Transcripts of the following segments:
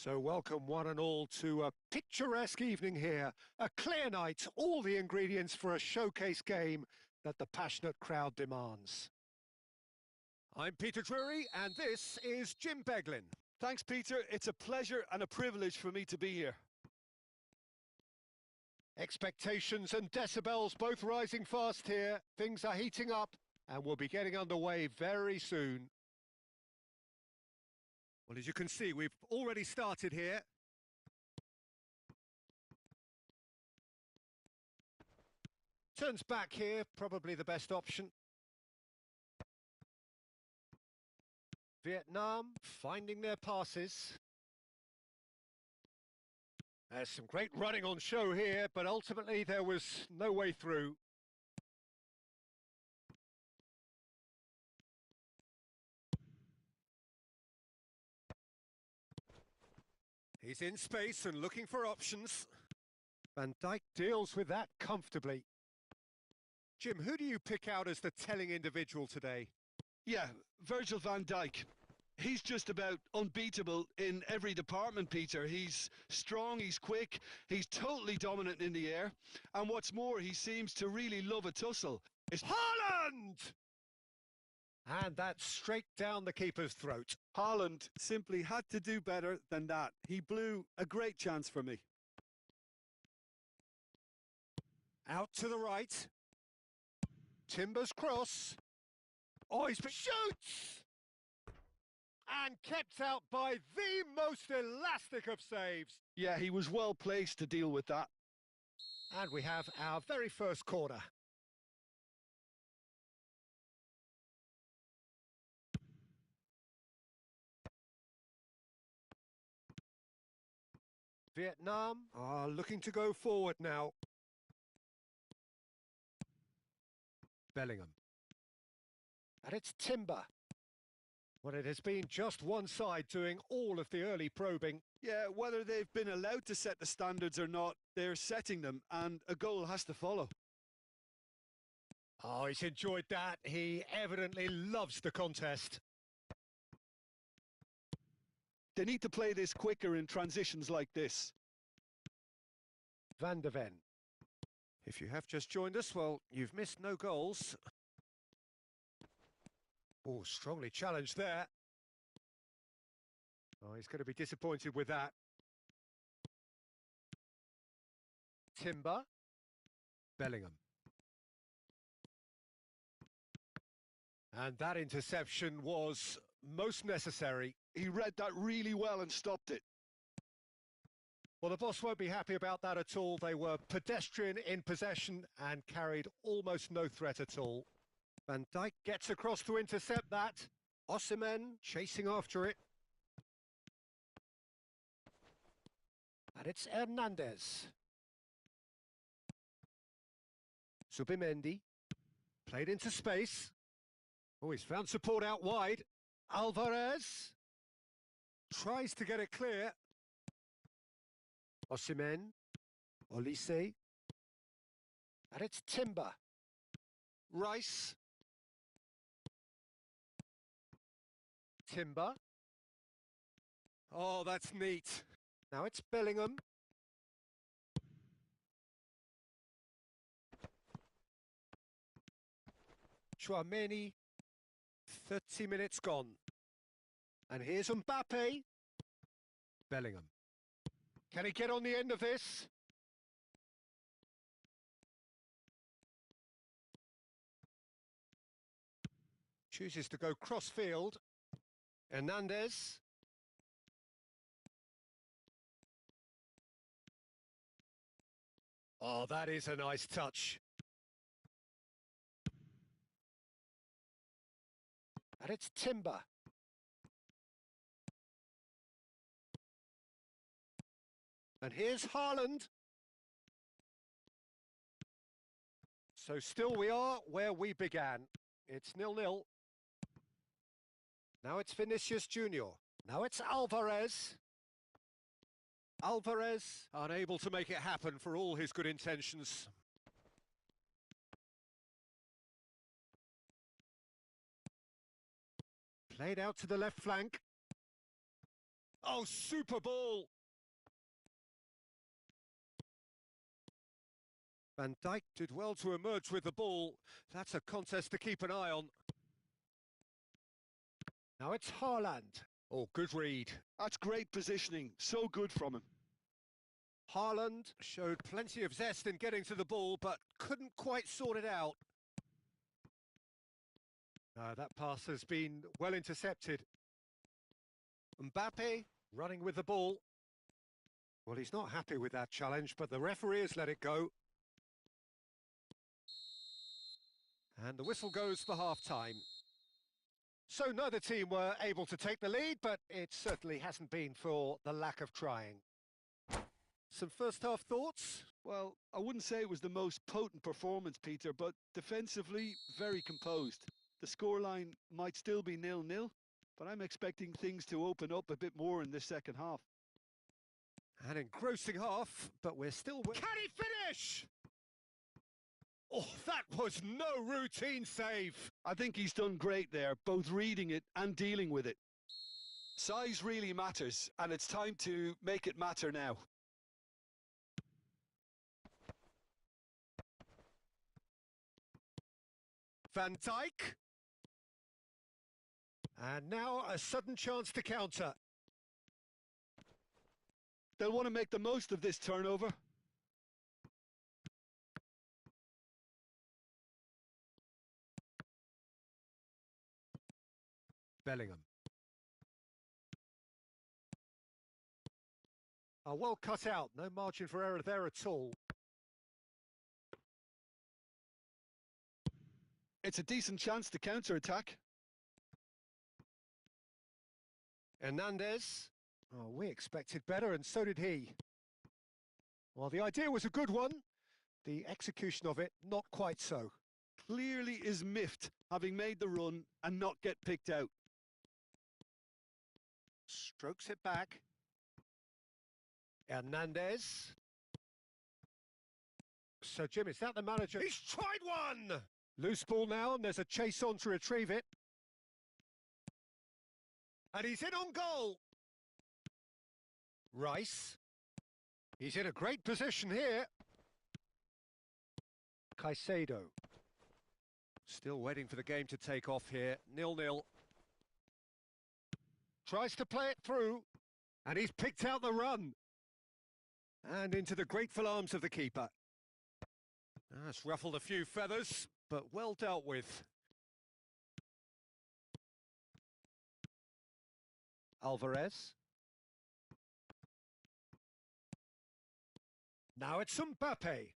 So welcome one and all to a picturesque evening here. A clear night, all the ingredients for a showcase game that the passionate crowd demands. I'm Peter Drury and this is Jim Beglin. Thanks, Peter. It's a pleasure and a privilege for me to be here. Expectations and decibels both rising fast here. Things are heating up and we'll be getting underway very soon. Well, as you can see, we've already started here. Turns back here, probably the best option. Vietnam finding their passes. There's some great running on show here, but ultimately there was no way through. He's in space and looking for options. Van Dijk deals with that comfortably. Jim, who do you pick out as the telling individual today? Yeah, Virgil van Dijk. He's just about unbeatable in every department, Peter. He's strong, he's quick, he's totally dominant in the air. And what's more, he seems to really love a tussle. It's Haaland! And that's straight down the keeper's throat. Haaland simply had to do better than that. He blew a great chance for me. Out to the right. Timber's cross. Oh, he's shoots! And kept out by the most elastic of saves. Yeah, he was well placed to deal with that. And we have our very first corner. Vietnam are looking to go forward now. Bellingham. And it's Timber. Well, it has been just one side doing all of the early probing. Yeah, whether they've been allowed to set the standards or not, they're setting them, and a goal has to follow. Oh, he's enjoyed that. He evidently loves the contest. They need to play this quicker in transitions like this. Van der Ven. If you have just joined us, well, you've missed no goals. Oh, strongly challenged there. Oh, he's going to be disappointed with that. Timber. Bellingham. And that interception was most necessary. He read that really well and stopped it. Well, the boss won't be happy about that at all. They were pedestrian in possession and carried almost no threat at all. Van Dijk gets across to intercept that. Osimhen chasing after it. And it's Hernandez. Subimendi. Played into space. Oh, he's found support out wide. Alvarez. Tries to get it clear. Osimhen. Olise. And it's Timber. Rice. Timber. Oh, that's neat. Now it's Bellingham. Chouameni. 30 minutes gone. And here's Mbappe. Bellingham. Can he get on the end of this? Chooses to go cross-field. Hernandez. Oh, that is a nice touch. And it's Timber. And here's Haaland. So still we are where we began. It's 0-0. Now it's Vinicius Junior. Now it's Alvarez. Alvarez unable to make it happen for all his good intentions. Played out to the left flank. Oh, super ball! Van Dijk did well to emerge with the ball. That's a contest to keep an eye on. Now it's Haaland. Oh, good read. That's great positioning. So good from him. Haaland showed plenty of zest in getting to the ball, but couldn't quite sort it out. That pass has been well intercepted. Mbappe running with the ball. Well, he's not happy with that challenge, but the referee has let it go. And the whistle goes for half-time. So neither team were able to take the lead, but it certainly hasn't been for the lack of trying. Some first-half thoughts? Well, I wouldn't say it was the most potent performance, Peter, but defensively, very composed. The scoreline might still be 0-0, but I'm expecting things to open up a bit more in this second half. An engrossing half, but we're still... Can he finish? Oh, that was no routine save. I think he's done great there, both reading it and dealing with it. Size really matters, and it's time to make it matter now. Van Dijk. And now a sudden chance to counter. They'll want to make the most of this turnover. Bellingham. Well cut out, no margin for error there at all. It's a decent chance to counter-attack. Hernandez. Oh, we expected better, and so did he. Well, the idea was a good one. The execution of it, not quite so. Clearly is miffed, having made the run and not get picked out. Strokes it back. Hernandez. So, Jim, is that the manager? He's tried one! Loose ball now, and there's a chase on to retrieve it. And he's in on goal. Rice. He's in a great position here. Caicedo. Still waiting for the game to take off here. 0-0. Tries to play it through. And he's picked out the run. And into the grateful arms of the keeper. That's ruffled a few feathers, but well dealt with. Alvarez. Now it's Mbappe.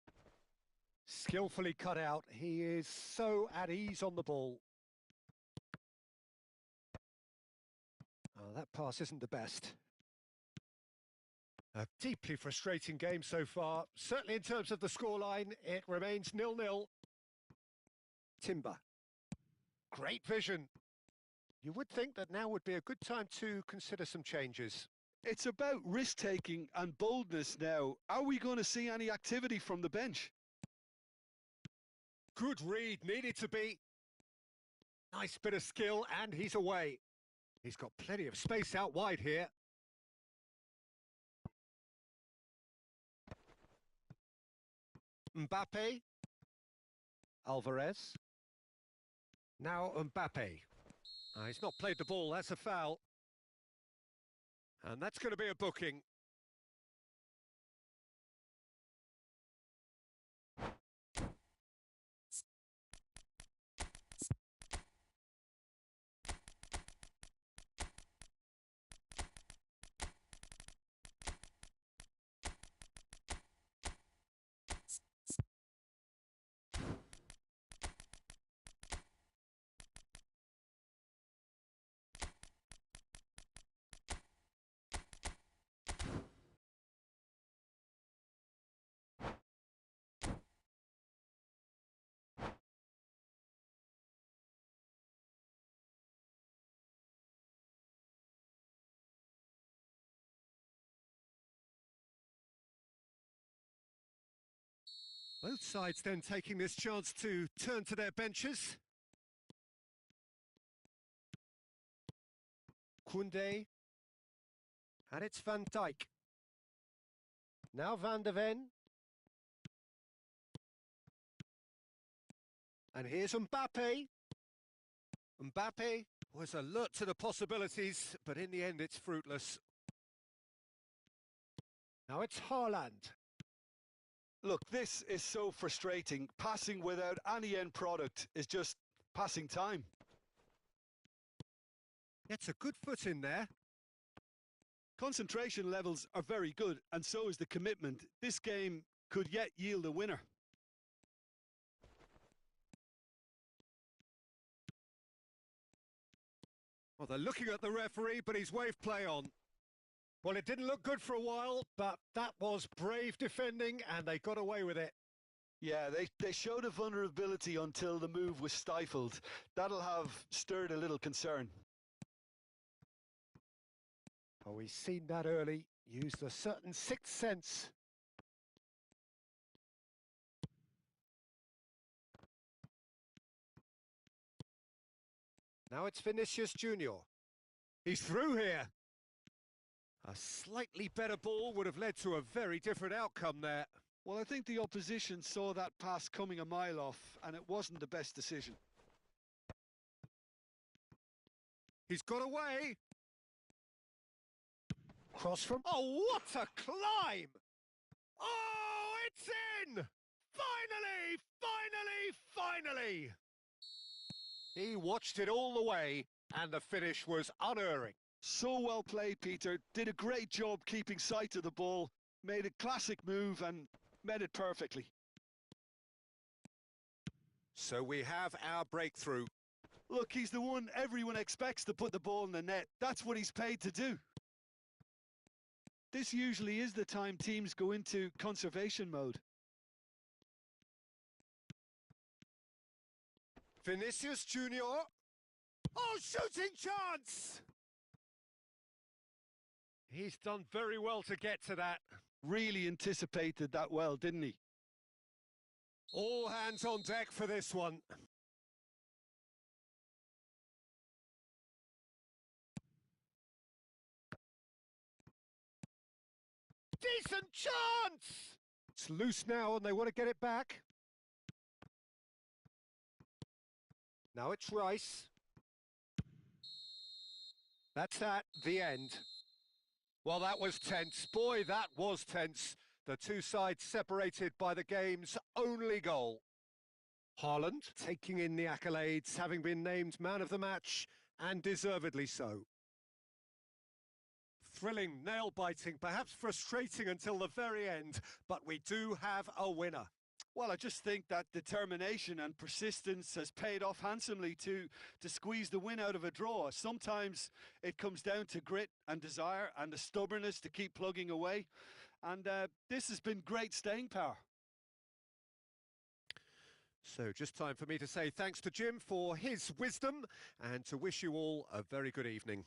Skillfully cut out. He is so at ease on the ball. Oh, that pass isn't the best. A deeply frustrating game so far. Certainly in terms of the scoreline, it remains 0-0. Timber. Great vision. You would think that now would be a good time to consider some changes. It's about risk-taking and boldness now. Are we going to see any activity from the bench? Good read, needed to be. Nice bit of skill, and he's away. He's got plenty of space out wide here. Mbappe. Alvarez. Now Mbappe. He's not played the ball, that's a foul. And that's going to be a booking. Both sides then taking this chance to turn to their benches. Koundé. And it's Van Dijk. Now Van de Ven. And here's Mbappe. Mbappe was alert to the possibilities, but in the end it's fruitless. Now it's Haaland. Look, this is so frustrating. Passing without any end product is just passing time. Gets a good foot in there. Concentration levels are very good, and so is the commitment. This game could yet yield a winner. Well, they're looking at the referee, but he's waved play on. Well, it didn't look good for a while, but that was brave defending, and they got away with it. Yeah, they showed a vulnerability until the move was stifled. That'll have stirred a little concern. Oh, he's seen that early, used a certain sixth sense. Now it's Vinicius Junior. He's through here. A slightly better ball would have led to a very different outcome there. Well, I think the opposition saw that pass coming a mile off, and it wasn't the best decision. He's got away. Cross from... Oh, what a climb! Oh, it's in! Finally, finally, finally! He watched it all the way, and the finish was unerring. So well played, Peter. Did a great job keeping sight of the ball, made a classic move and met it perfectly. So we have our breakthrough. Look, he's the one everyone expects to put the ball in the net. That's what he's paid to do. This usually is the time teams go into conservation mode. Vinicius Junior. Oh, shooting chance! He's done very well to get to that. Really anticipated that well, didn't he? All hands on deck for this one. Decent chance! It's loose now and they want to get it back. Now it's Rice. That's that, the end. Well, that was tense. Boy, that was tense. The two sides separated by the game's only goal. Haaland taking in the accolades, having been named man of the match, and deservedly so. Thrilling, nail-biting, perhaps frustrating until the very end, but we do have a winner. Well, I just think that determination and persistence has paid off handsomely to squeeze the win out of a draw. Sometimes it comes down to grit and desire and the stubbornness to keep plugging away. And this has been great staying power. So just time for me to say thanks to Jim for his wisdom and to wish you all a very good evening.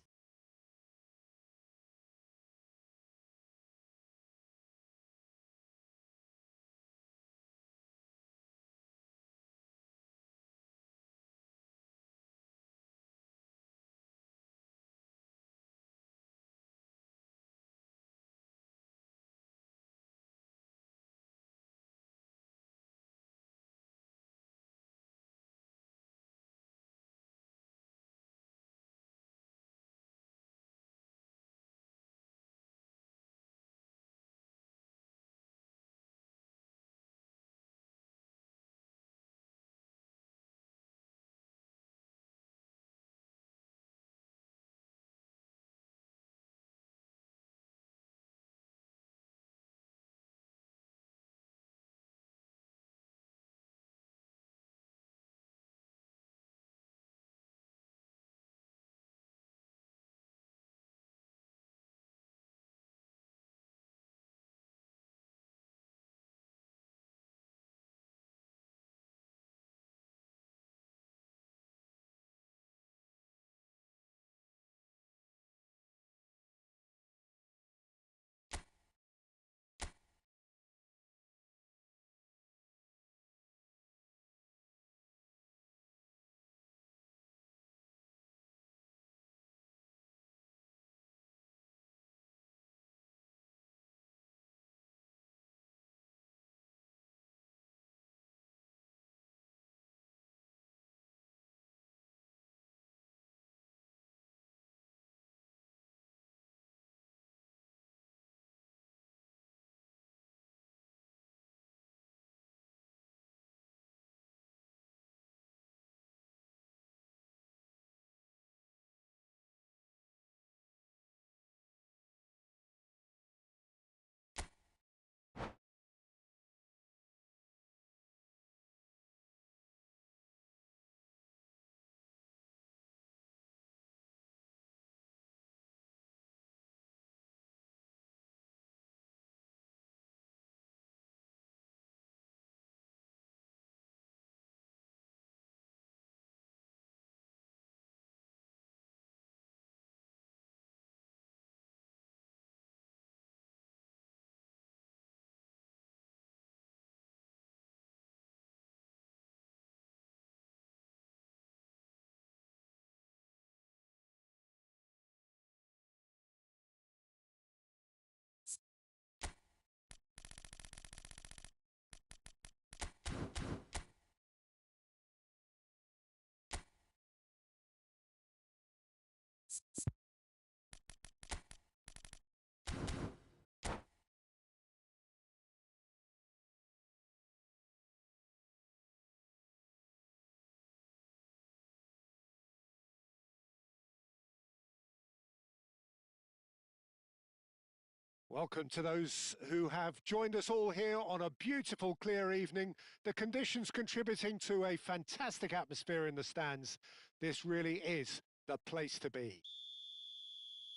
Welcome to those who have joined us all here on a beautiful, clear evening. The conditions contributing to a fantastic atmosphere in the stands. This really is the place to be.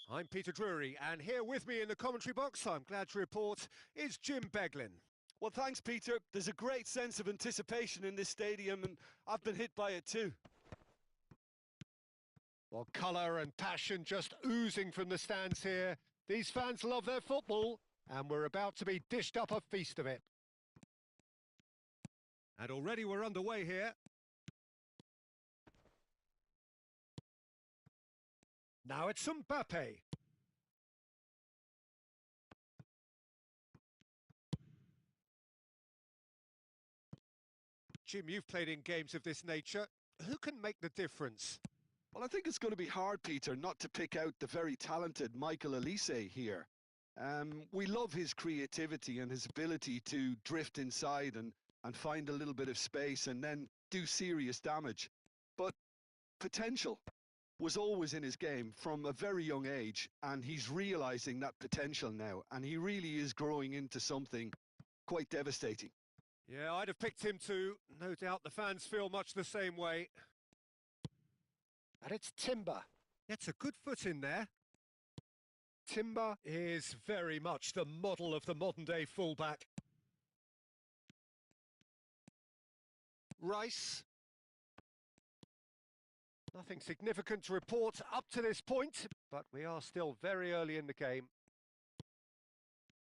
I'm Peter Drury, and here with me in the commentary box, I'm glad to report, is Jim Beglin. Well, thanks, Peter. There's a great sense of anticipation in this stadium, and I've been hit by it too. Well, colour and passion just oozing from the stands here. These fans love their football, and we're about to be dished up a feast of it. And already we're underway here. Now it's Mbappe. Jim, you've played in games of this nature. Who can make the difference? Well, I think it's going to be hard, Peter, not to pick out the very talented Michael Olise here. We love his creativity and his ability to drift inside and find a little bit of space and then do serious damage. But potential was always in his game from a very young age, and he's realising that potential now, and he really is growing into something quite devastating. Yeah, I'd have picked him too. No doubt the fans feel much the same way. And it's Timber. Gets a good foot in there. Timber is very much the model of the modern-day fullback. Rice. Nothing significant to report up to this point, but we are still very early in the game.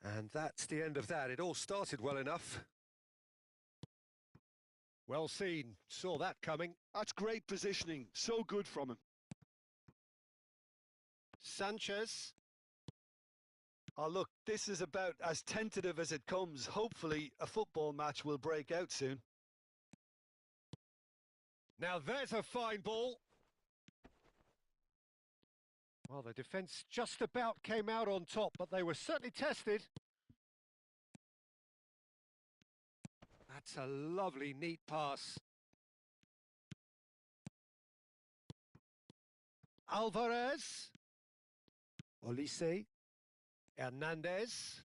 And that's the end of that. It all started well enough. Well seen. Saw that coming. That's great positioning. So good from him. Sanchez. Oh, look, this is about as tentative as it comes. Hopefully, a football match will break out soon. Now there's a fine ball. Well, the defence just about came out on top, but they were certainly tested. That's a lovely, neat pass. Alvarez. Olise. Hernandez.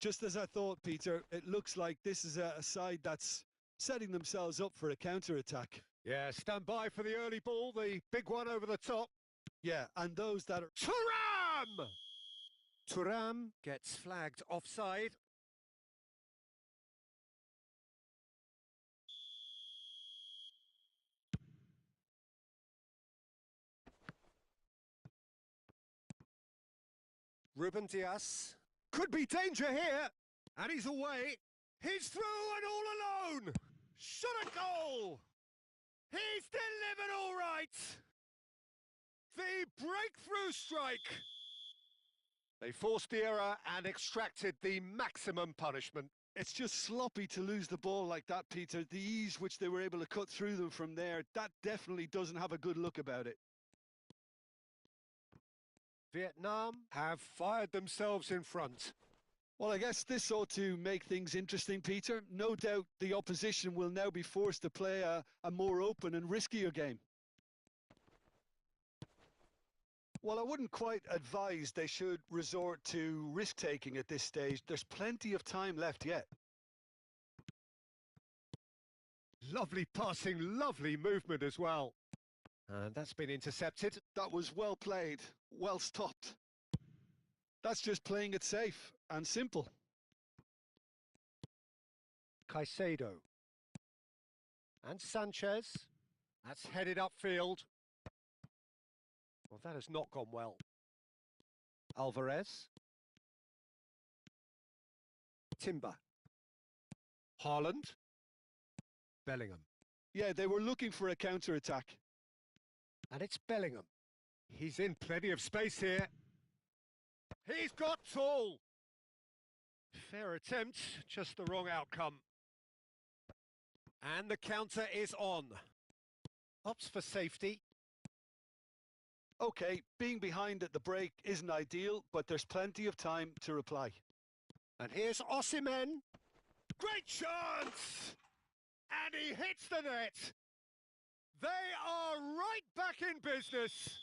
Just as I thought, Peter, it looks like this is a side that's setting themselves up for a counter-attack. Yeah, stand by for the early ball, the big one over the top. Yeah, and those that are... Thuram! Thuram gets flagged offside. Ruben Dias. Could be danger here. And he's away. He's through and all alone. Shot a goal. He's delivered all right. The breakthrough strike. They forced the error and extracted the maximum punishment. It's just sloppy to lose the ball like that, Peter. The ease which they were able to cut through them from there, that definitely doesn't have a good look about it. Vietnam have fired themselves in front. Well, I guess this ought to make things interesting, Peter. No doubt the opposition will now be forced to play a more open and riskier game. Well, I wouldn't quite advise they should resort to risk-taking at this stage. There's plenty of time left yet. Lovely passing, lovely movement as well. And that's been intercepted. That was well played, well stopped. That's just playing it safe and simple. Caicedo. And Sanchez. That's headed upfield. Well, that has not gone well. Alvarez. Timber. Haaland. Bellingham. Yeah, they were looking for a counter-attack. And it's Bellingham. He's in plenty of space here. He's got tall. Fair attempt, just the wrong outcome. And the counter is on. Opts for safety. Okay, being behind at the break isn't ideal, but there's plenty of time to reply. And here's Osimhen. Great chance! And he hits the net. They are right back in business.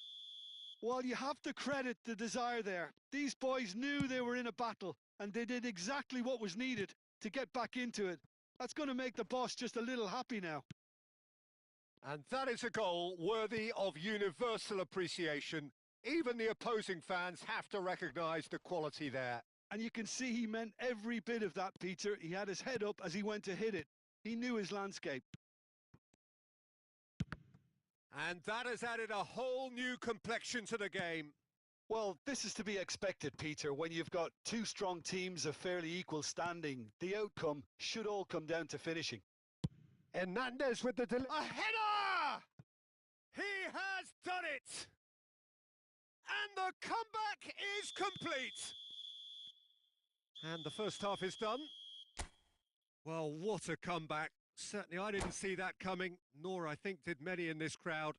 Well, you have to credit the desire there. These boys knew they were in a battle, and they did exactly what was needed to get back into it. That's going to make the boss just a little happy now. And that is a goal worthy of universal appreciation. Even the opposing fans have to recognise the quality there. And you can see he meant every bit of that, Peter. He had his head up as he went to hit it. He knew his landscape. And that has added a whole new complexion to the game. Well, this is to be expected, Peter. When you've got two strong teams of fairly equal standing, the outcome should all come down to finishing. Hernandez with the a header! He has done it! And the comeback is complete! And the first half is done. Well, what a comeback. Certainly I didn't see that coming, nor I think did many in this crowd.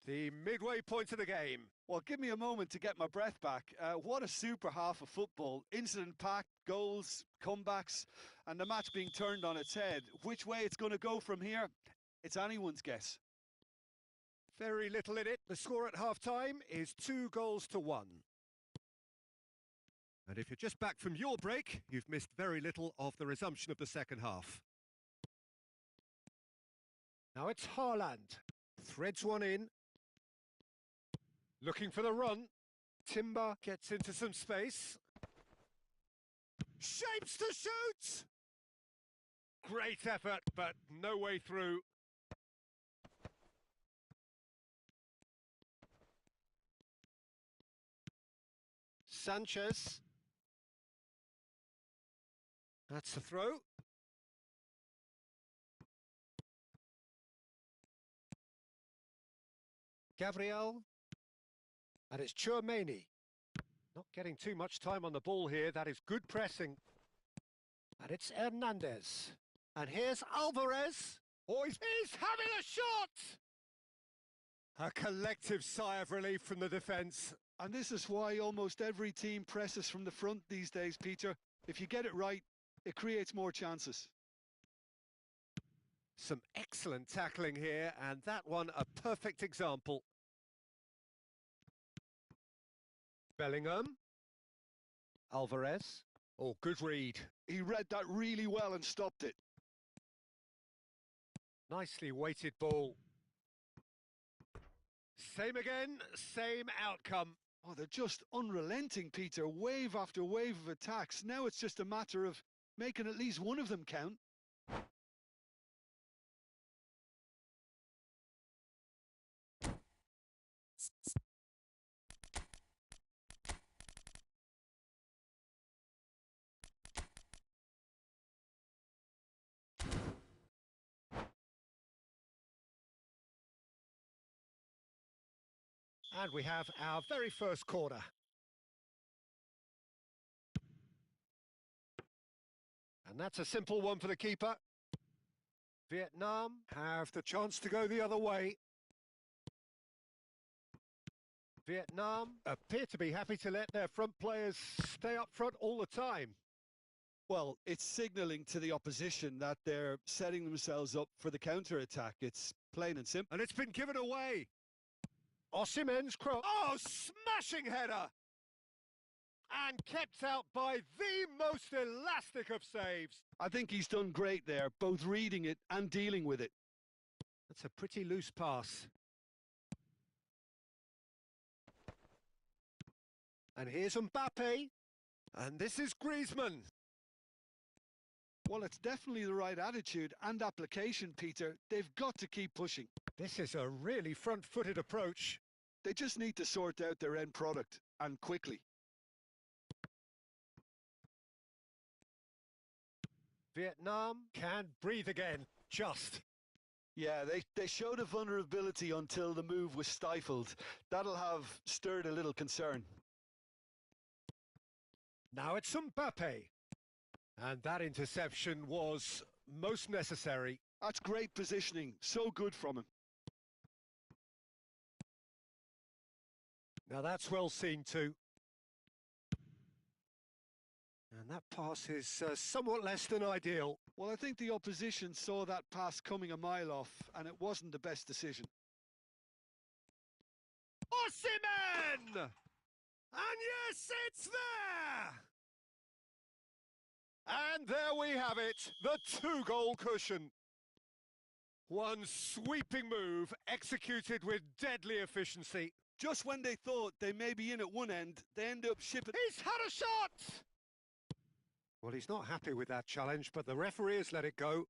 The midway point of the game. Well, give me a moment to get my breath back. What a super half of football. Incident-packed, goals, comebacks, and the match being turned on its head. Which way it's going to go from here, it's anyone's guess. Very little in it. The score at half-time is 2-1. And if you're just back from your break, you've missed very little of the resumption of the second half. Now it's Haaland. Threads one in. Looking for the run. Timber gets into some space. Shapes to shoot! Great effort, but no way through. Sanchez. That's the throw. Gabriel. And it's Chouameni. Not getting too much time on the ball here. That is good pressing. And it's Hernandez. And here's Alvarez. Oh, he's having a shot! A collective sigh of relief from the defence. And this is why almost every team presses from the front these days, Peter. If you get it right, it creates more chances. Some excellent tackling here, and that one a perfect example. Bellingham. Alvarez. Oh, good read. He read that really well and stopped it. Nicely weighted ball. Same again, same outcome. Oh, they're just unrelenting, Peter. Wave after wave of attacks. Now it's just a matter of making at least one of them count. And we have our very first corner. And that's a simple one for the keeper. Vietnam have the chance to go the other way. Vietnam appear to be happy to let their front players stay up front all the time. Well, it's signalling to the opposition that they're setting themselves up for the counter-attack. It's plain and simple. And it's been given away. Osimhen's cross. Oh, smashing header! And kept out by the most elastic of saves. I think he's done great there, both reading it and dealing with it. That's a pretty loose pass. And here's Mbappe. And this is Griezmann. Well, it's definitely the right attitude and application, Peter. They've got to keep pushing. This is a really front-footed approach. They just need to sort out their end product, and quickly. Vietnam can breathe again, just. Yeah, they showed a vulnerability until the move was stifled. That'll have stirred a little concern. Now it's Mbappe. And that interception was most necessary. That's great positioning. So good from him. Now that's well seen too. And that pass is somewhat less than ideal. Well, I think the opposition saw that pass coming a mile off, and it wasn't the best decision. Osimhen! And yes, it's there! And there we have it, the two-goal cushion. One sweeping move executed with deadly efficiency. Just when they thought they may be in at one end, they end up shipping... He's had a shot! Well, he's not happy with that challenge, but the referee has let it go.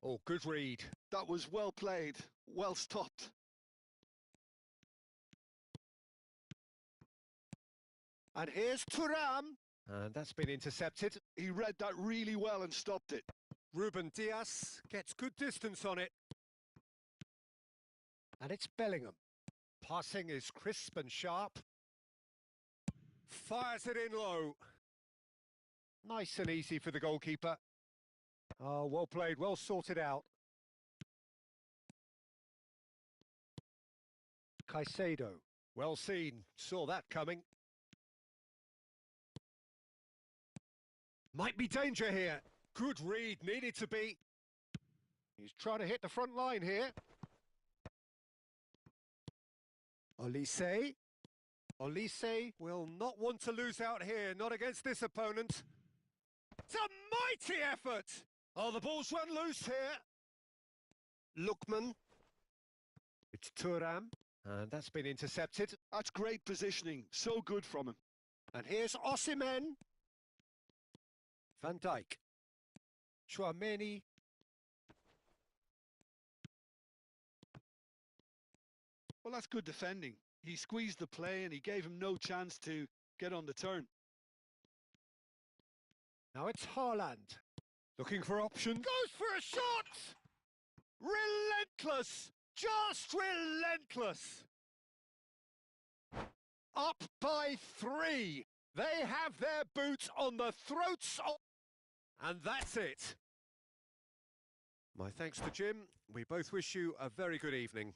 Oh, good read. That was well played, well stopped. And here's Thuram. And that's been intercepted. He read that really well and stopped it. Ruben Dias gets good distance on it. And it's Bellingham. Passing is crisp and sharp. Fires it in low. Nice and easy for the goalkeeper. Oh, well played, well sorted out. Caicedo. Well seen. Saw that coming. Might be danger here. Good read, needed to be. He's trying to hit the front line here. Olise. Olise will not want to lose out here, not against this opponent. It's a mighty effort! Oh, the ball's run loose here. Lookman. It's Thuram. And that's been intercepted. That's great positioning. So good from him. And here's Osimhen. Van Dijk. Chouameni. Well, that's good defending. He squeezed the play and he gave him no chance to get on the turn. Now it's Haaland. Looking for options. Goes for a shot! Relentless! Just relentless! Up by 3. They have their boots on the throats of... And that's it. My thanks to Jim. We both wish you a very good evening.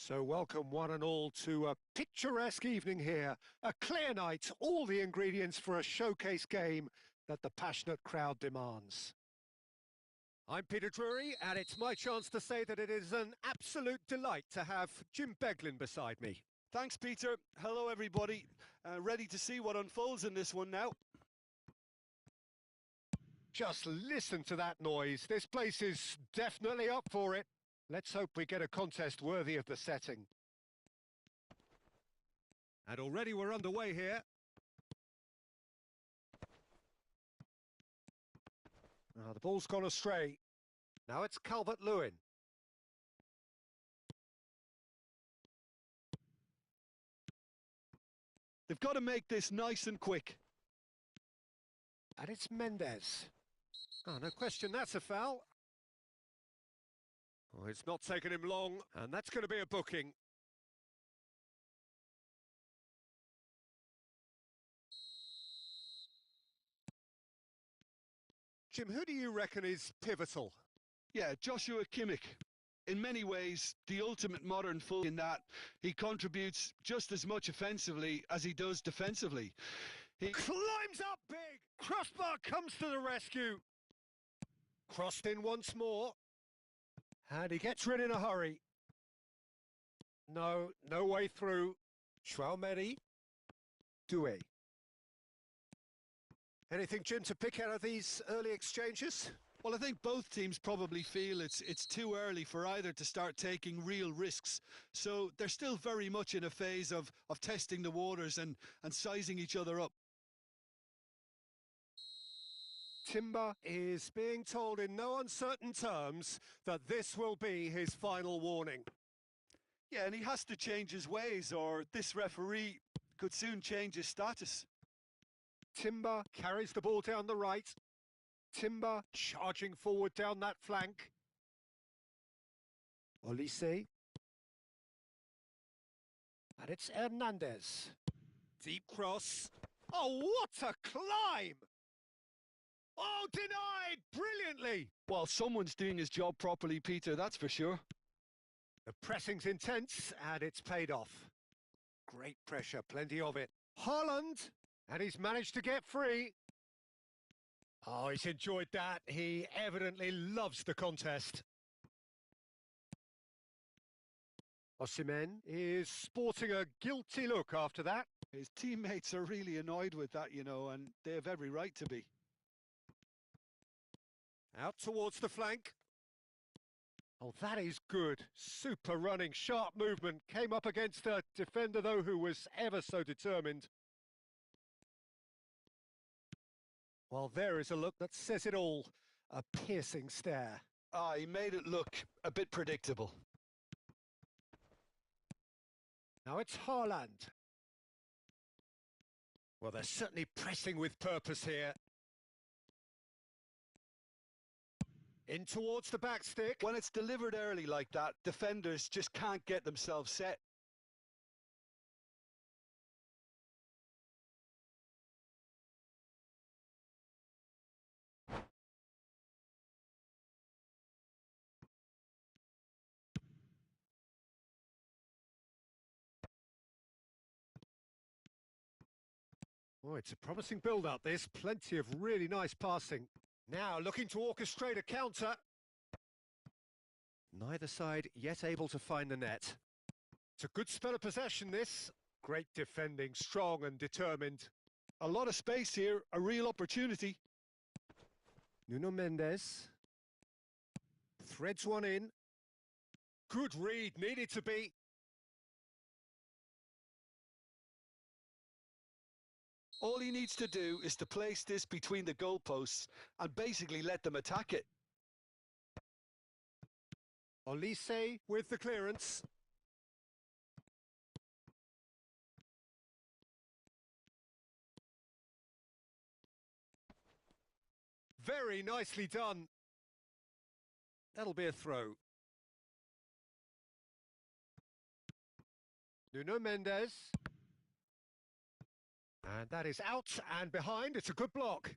So welcome one and all to a picturesque evening here. A clear night, all the ingredients for a showcase game that the passionate crowd demands. I'm Peter Drury, and it's my chance to say that it is an absolute delight to have Jim Beglin beside me. Thanks, Peter. Hello, everybody. Ready to see what unfolds in this one now. Just listen to that noise. This place is definitely up for it. Let's hope we get a contest worthy of the setting. And already we're underway here. The ball's gone astray. Now it's Calvert-Lewin. They've got to make this nice and quick. And it's Mendes. Oh, no question, that's a foul. Oh, it's not taken him long, and that's going to be a booking. Jim, who do you reckon is pivotal? Yeah, Joshua Kimmich. In many ways, the ultimate modern full in that he contributes just as much offensively as he does defensively. He climbs up big. Crossbar comes to the rescue. Crossed in once more. And he gets rid in a hurry. No way through. Chouameni. Doué. Anything, Jim, to pick out of these early exchanges? Well, I think both teams probably feel it's too early for either to start taking real risks. So they're still very much in a phase of testing the waters and sizing each other up. Timber is being told in no uncertain terms that this will be his final warning. Yeah, and he has to change his ways, or this referee could soon change his status. Timber carries the ball down the right. Timber charging forward down that flank. Olise. And it's Hernandez. Deep cross. Oh, what a climb! Oh, denied brilliantly! Well, someone's doing his job properly, Peter, that's for sure. The pressing's intense, and it's paid off. Great pressure, plenty of it. Haaland, and he's managed to get free. Oh, he's enjoyed that. He evidently loves the contest. Osimhen is sporting a guilty look after that. His teammates are really annoyed with that, you know, and they have every right to be. Out towards the flank. Oh, that is good. Super running, sharp movement. Came up against a defender, though, who was ever so determined. Well, there is a look that says it all. A piercing stare. Ah, he made it look a bit predictable. Now it's Haaland. Well, they're certainly pressing with purpose here. In towards the back stick. When it's delivered early like that, defenders just can't get themselves set. Oh, it's a promising build-up, this. Plenty of really nice passing. Now looking to orchestrate a counter. Neither side yet able to find the net. It's a good spell of possession, this. Great defending, strong and determined. A lot of space here, a real opportunity. Nuno Mendes. Threads one in. Good read, needed to be. All he needs to do is to place this between the goalposts and basically let them attack it. Olise with the clearance. Very nicely done. That'll be a throw. Nuno Mendes. And that is out and behind. It's a good block.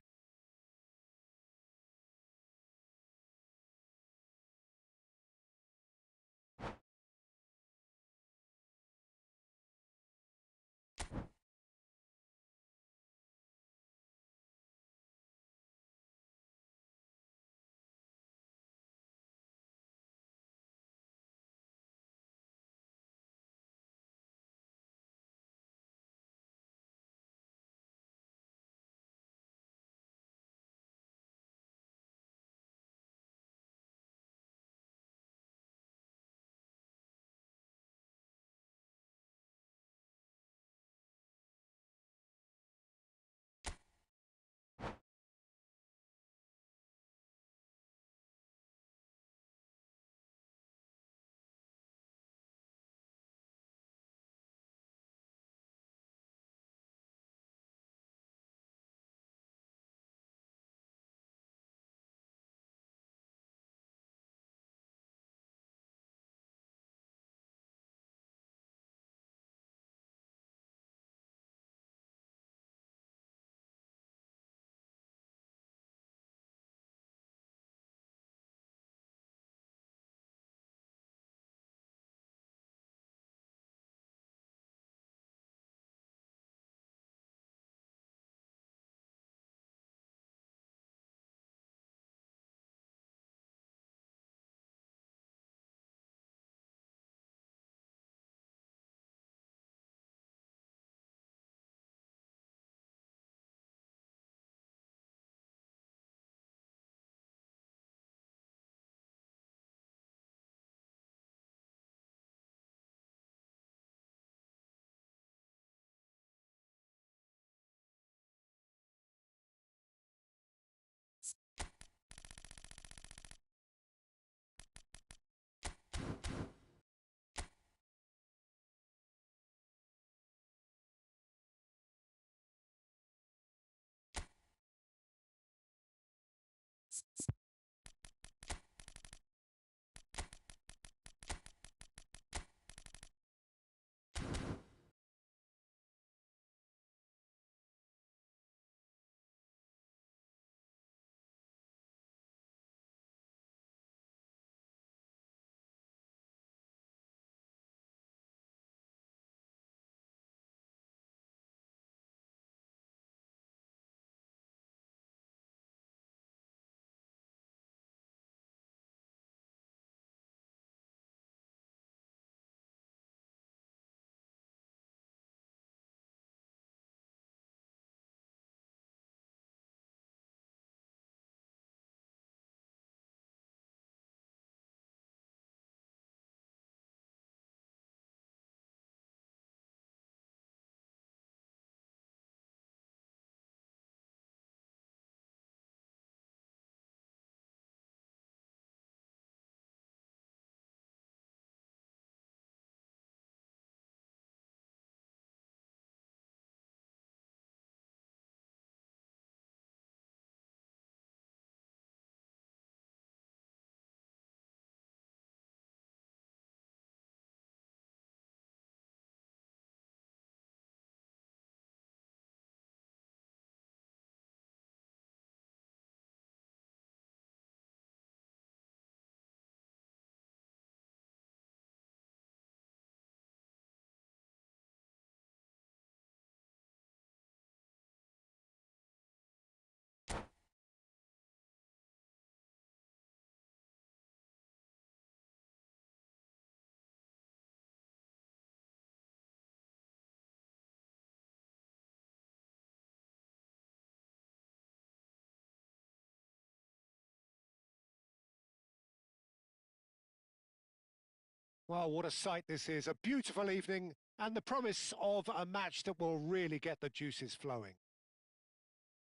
Well, what a sight this is. A beautiful evening and the promise of a match that will really get the juices flowing.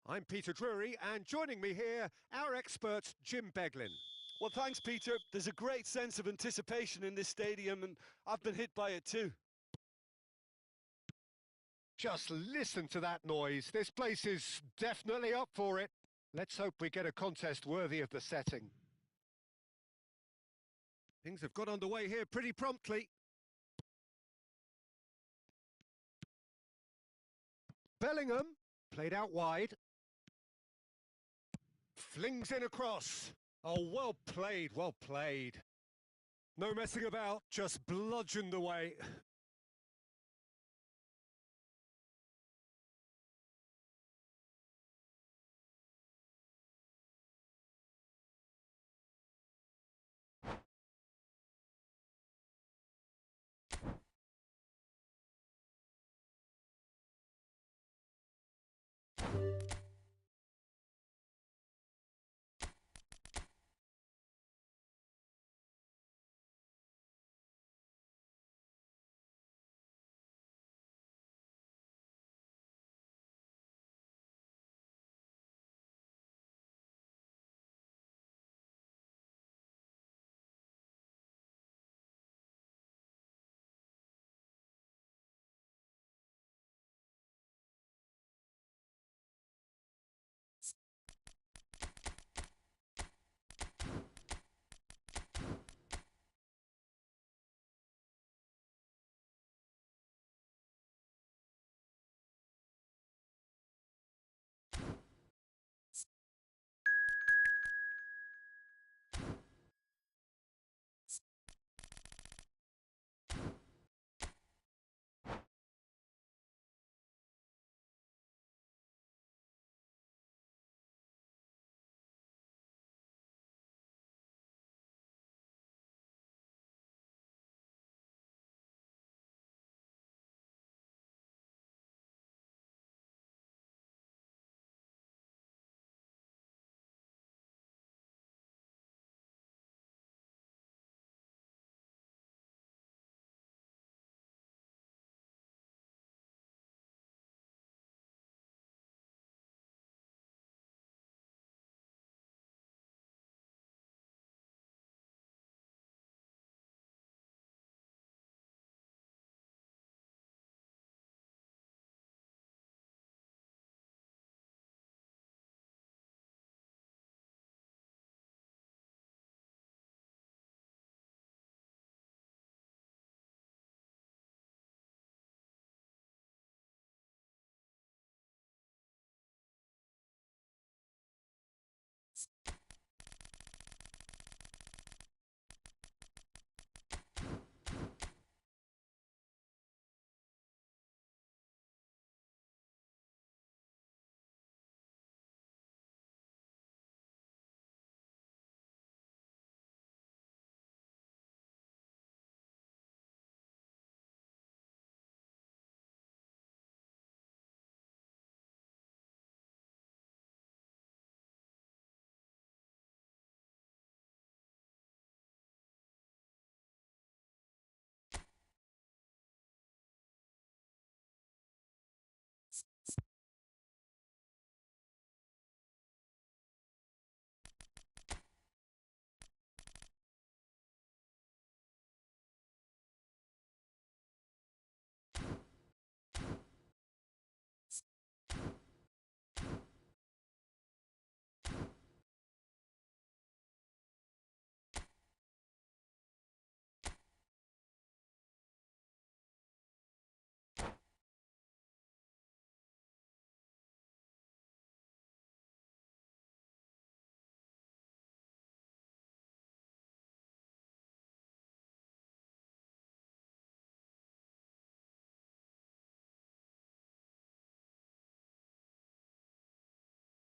I'm Peter Drury, and joining me here, our expert, Jim Beglin. Well, thanks, Peter. There's a great sense of anticipation in this stadium, and I've been hit by it too. Just listen to that noise. This place is definitely up for it. Let's hope we get a contest worthy of the setting. Things have got underway here pretty promptly. Bellingham, played out wide. Flings in across. Oh, well played, well played. No messing about, just bludgeoned away.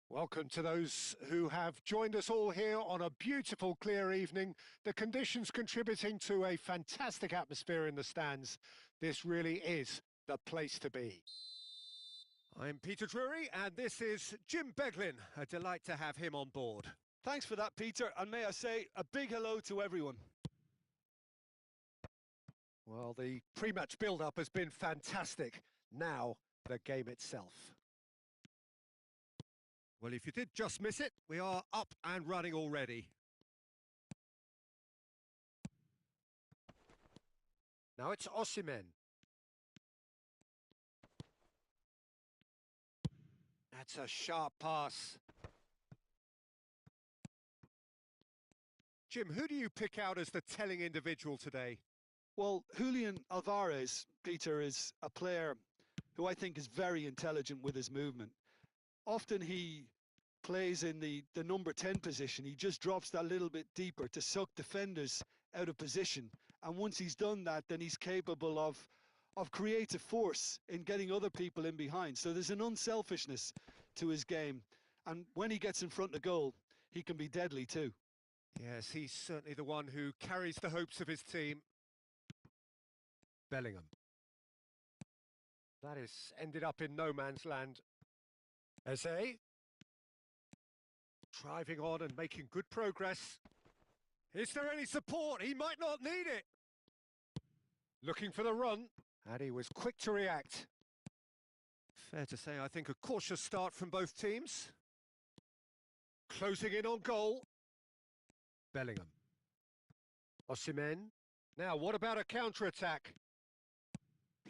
Welcome to those who have joined us all here on a beautiful, clear evening. The conditions contributing to a fantastic atmosphere in the stands. This really is the place to be. I'm Peter Drury, and this is Jim Beglin. A delight to have him on board. Thanks for that, Peter, and may I say a big hello to everyone. Well, the pre-match build-up has been fantastic. Now, the game itself. Well, if you did just miss it, we are up and running already. Now it's Osimhen. That's a sharp pass. Jim, who do you pick out as the telling individual today? Well, Julian Alvarez, Peter, is a player who I think is very intelligent with his movement. Often he plays in the number 10 position. He just drops that little bit deeper to suck defenders out of position. And once he's done that, then he's capable of creative force in getting other people in behind. So there's an unselfishness to his game. And when he gets in front of goal, he can be deadly too. Yes, he's certainly the one who carries the hopes of his team. Bellingham. That is ended up in no man's land. Eze. Driving on and making good progress. Is there any support? He might not need it. Looking for the run. And he was quick to react. Fair to say, I think a cautious start from both teams. Closing in on goal. Bellingham. Osimhen. Now, what about a counter-attack?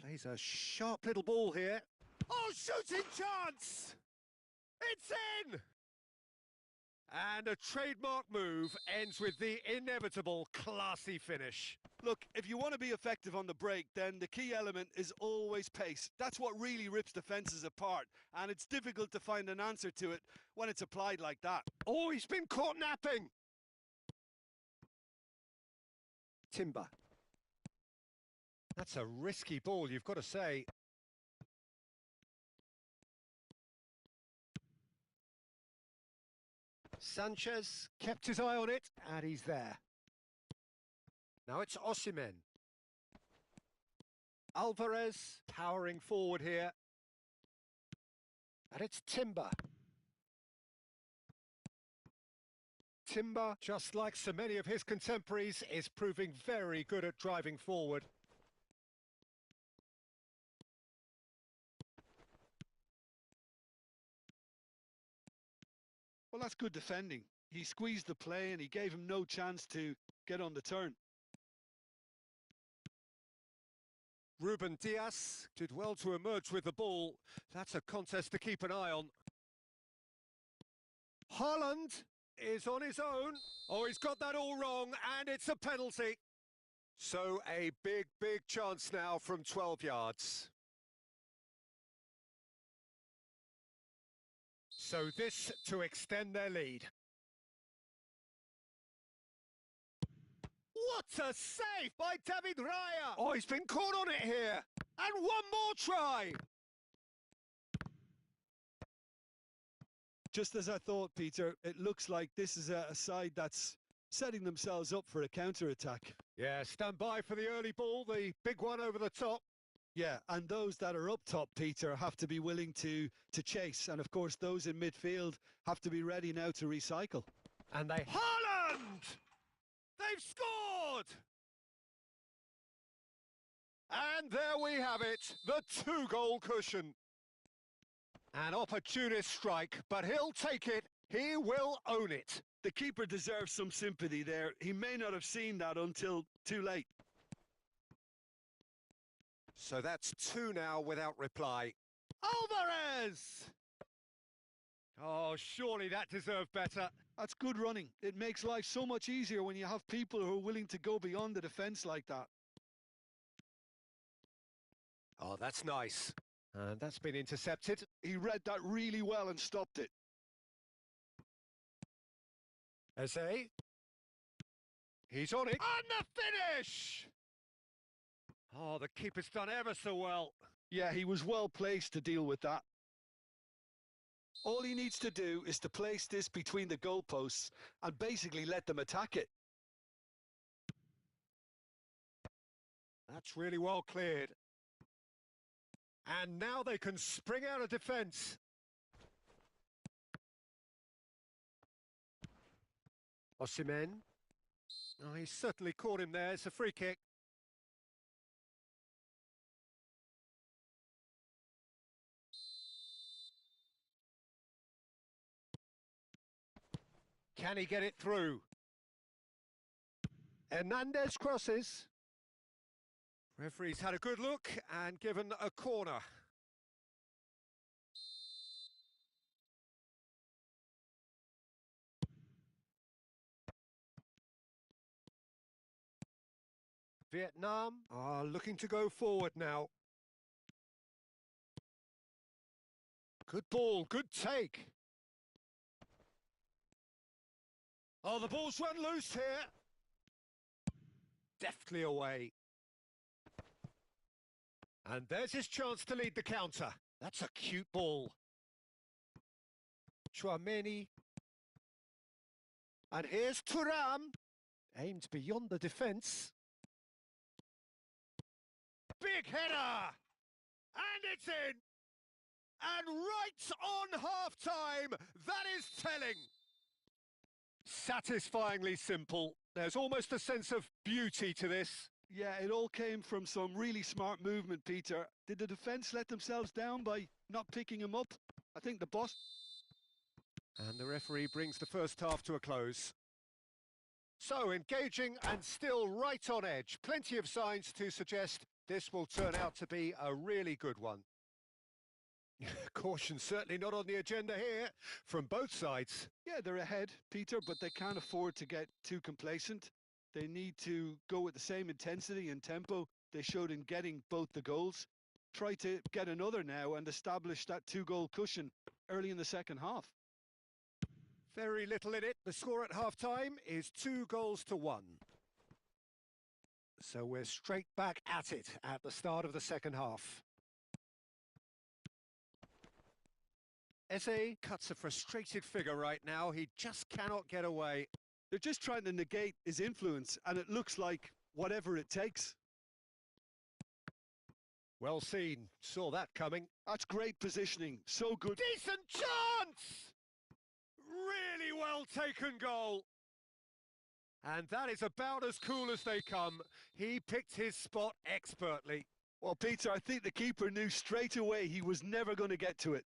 Plays a sharp little ball here. Oh, shooting chance! It's in! And a trademark move ends with the inevitable classy finish. Look, if you want to be effective on the break, then the key element is always pace. That's what really rips defences apart, and it's difficult to find an answer to it when it's applied like that. Oh, he's been caught napping! Timber. That's a risky ball, you've got to say. Sanchez kept his eye on it, and he's there. Now it's Osimhen. Alvarez powering forward here. And it's Timber. Timber, just like so many of his contemporaries, is proving very good at driving forward. Well, that's good defending. He squeezed the play and he gave him no chance to get on the turn. Ruben Dias did well to emerge with the ball. That's a contest to keep an eye on. Haaland is on his own. Oh, he's got that all wrong, and it's a penalty. So a big, big chance now from 12 yards. So this to extend their lead. What a save by David Raya! Oh, he's been caught on it here. And one more try. Just as I thought, Peter, it looks like this is a side that's setting themselves up for a counter-attack. Yeah, stand by for the early ball, the big one over the top. Yeah, and those that are up top, Peter, have to be willing to chase. And, of course, those in midfield have to be ready now to recycle. And they... Haaland! They've scored! And there we have it, the two-goal cushion. An opportunist strike, but he'll take it. He will own it. The keeper deserves some sympathy there. He may not have seen that until too late. So that's two now without reply. Alvarez! Oh, surely that deserved better. That's good running. It makes life so much easier when you have people who are willing to go beyond the defence like that. Oh, that's nice. And that's been intercepted. He read that really well and stopped it. Eze. He's on it. And the finish! Oh, the keeper's done ever so well. Yeah, he was well placed to deal with that. All he needs to do is to place this between the goalposts and basically let them attack it. That's really well cleared. And now they can spring out of defence. Osimhen. Oh, he certainly caught him there. It's a free kick. Can he get it through? Hernandez crosses. Referee's had a good look and given a corner. Vietnam are looking to go forward now. Good ball, good take. Oh, the ball's run loose here. Deftly away. And there's his chance to lead the counter. That's a cute ball. Chouameni. And here's Thuram. Aimed beyond the defence. Big header! And it's in! And right on half-time, that is telling. Satisfyingly simple. There's almost a sense of beauty to this. Yeah, it all came from some really smart movement, Peter. Did the defence let themselves down by not picking him up? I think the boss... And the referee brings the first half to a close. So, engaging and still right on edge. Plenty of signs to suggest this will turn out to be a really good one. Caution certainly not on the agenda here from both sides. Yeah, they're ahead, Peter, but they can't afford to get too complacent. They need to go with the same intensity and tempo they showed in getting both the goals. Try to get another now and establish that two-goal cushion early in the second half. Very little in it. The score at half-time is 2-1. So we're straight back at it at the start of the second half. Eze cuts a frustrated figure right now. He just cannot get away. They're just trying to negate his influence, and it looks like whatever it takes. Well seen. Saw that coming. That's great positioning. So good. Decent chance! Really well taken goal. And that is about as cool as they come. He picked his spot expertly. Well, Peter, I think the keeper knew straight away he was never going to get to it.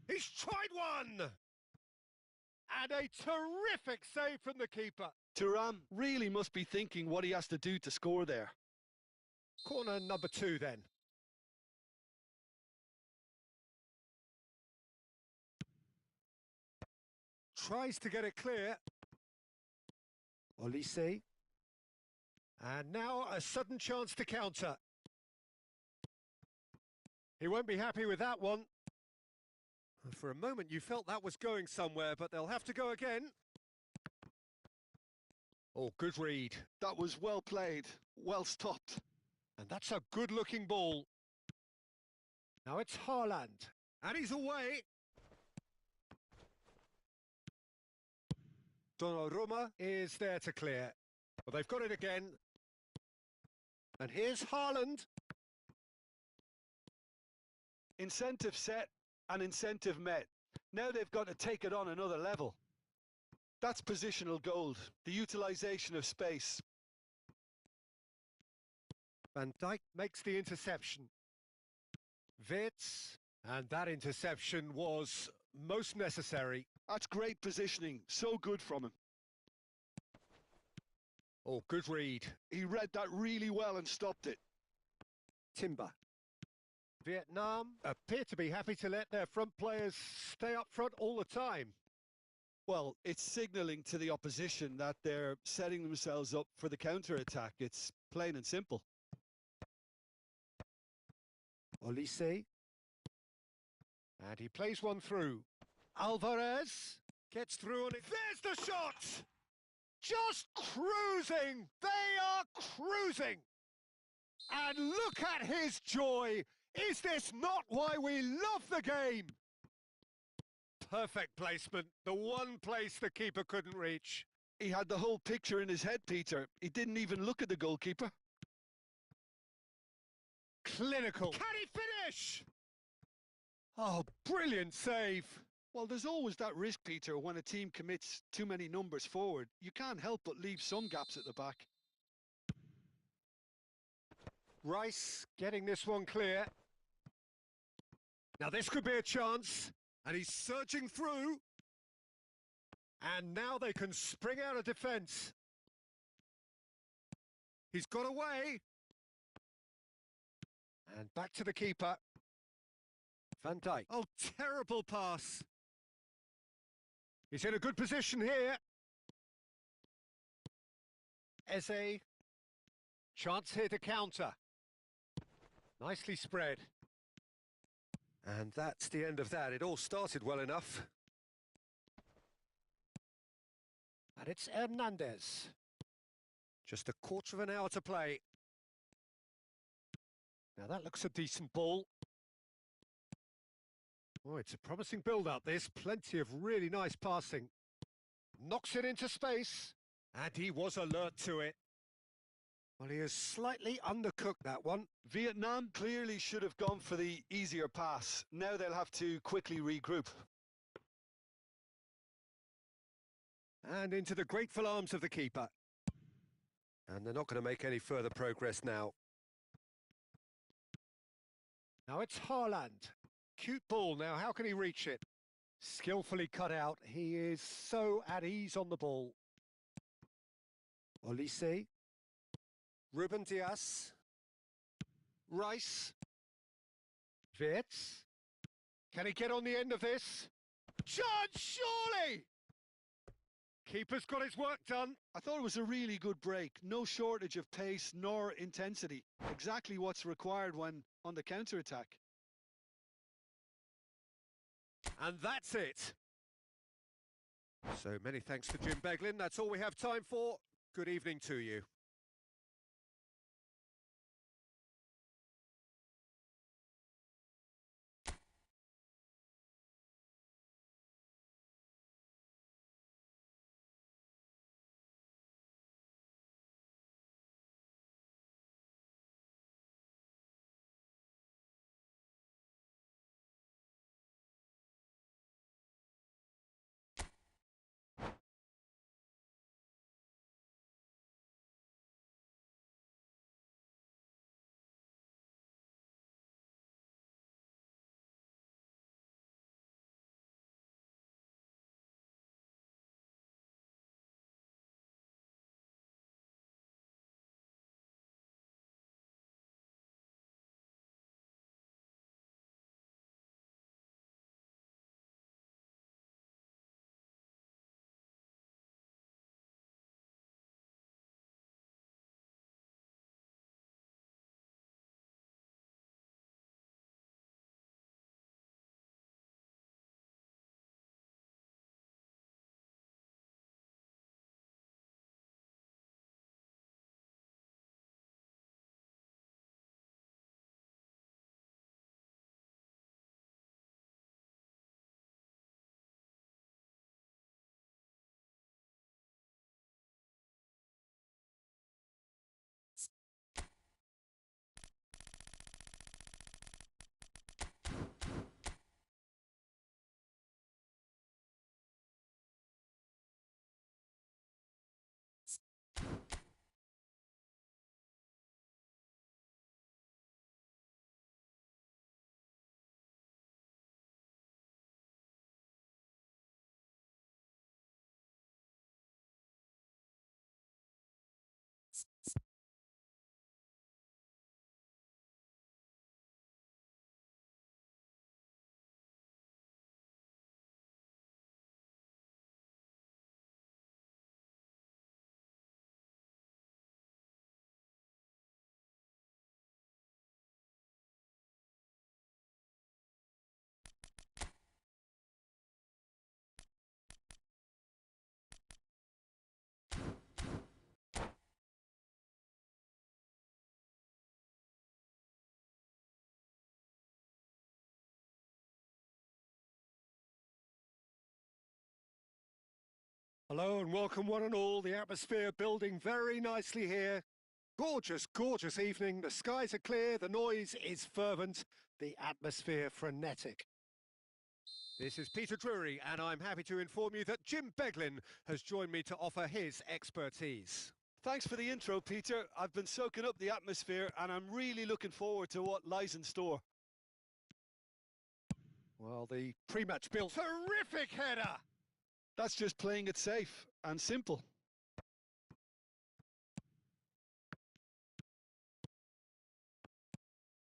He's tried one! And a terrific save from the keeper. Thuram really must be thinking what he has to do to score there. Corner number 2 then. Tries to get it clear. Olise. And now a sudden chance to counter. He won't be happy with that one. For a moment you felt that was going somewhere, but they'll have to go again. Oh, good read. That was well played, well stopped. And that's a good-looking ball. Now it's Haaland. And he's away. Donnarumma is there to clear. But they've got it again. And here's Haaland. Incentive set and incentive met. Now they've got to take it on another level. That's positional gold, the utilisation of space. Van Dijk makes the interception. Wits, and that interception was most necessary. That's great positioning, so good from him. Oh, good read. He read that really well and stopped it. Timber. Vietnam appear to be happy to let their front players stay up front all the time. Well, it's signalling to the opposition that they're setting themselves up for the counter-attack. It's plain and simple. Olise. And he plays one through. Alvarez gets through and there's the shot! Just cruising! They are cruising! And look at his joy! Is this not why we love the game? Perfect placement, the one place the keeper couldn't reach. He had the whole picture in his head, Peter. He didn't even look at the goalkeeper. Clinical. Can he finish? Oh, brilliant save. Well, there's always that risk, Peter, when a team commits too many numbers forward. You can't help but leave some gaps at the back. Rice getting this one clear. Now this could be a chance. And he's surging through. And now they can spring out of defence. He's got away. And back to the keeper. Van Dijk. Oh, terrible pass. He's in a good position here. Eze. Chance here to counter. Nicely spread. And that's the end of that. It all started well enough. And it's Hernandez. Just a quarter of an hour to play. Now that looks a decent ball. Oh, it's a promising build-up, this. Plenty of really nice passing. Knocks it into space. And he was alert to it. Well, he has slightly undercooked that one. Vietnam clearly should have gone for the easier pass. Now they'll have to quickly regroup. And into the grateful arms of the keeper. And they're not going to make any further progress now. Now it's Haaland. Cute ball now, how can he reach it? Skillfully cut out. He is so at ease on the ball. Olise. Ruben Dias. Rice. Wits. Can he get on the end of this? Chance, surely! Keeper's got his work done. I thought it was a really good break. No shortage of pace nor intensity. Exactly what's required when on the counter-attack. And that's it. So many thanks to Jim Beglin. That's all we have time for. Good evening to you. Hello and welcome one and all. The atmosphere building very nicely here. Gorgeous, gorgeous evening. The skies are clear, the noise is fervent, the atmosphere frenetic. This is Peter Drury and I'm happy to inform you that Jim Beglin has joined me to offer his expertise. Thanks for the intro, Peter. I've been soaking up the atmosphere and I'm really looking forward to what lies in store. Well, the pre-match build. Terrific header! That's just playing it safe and simple.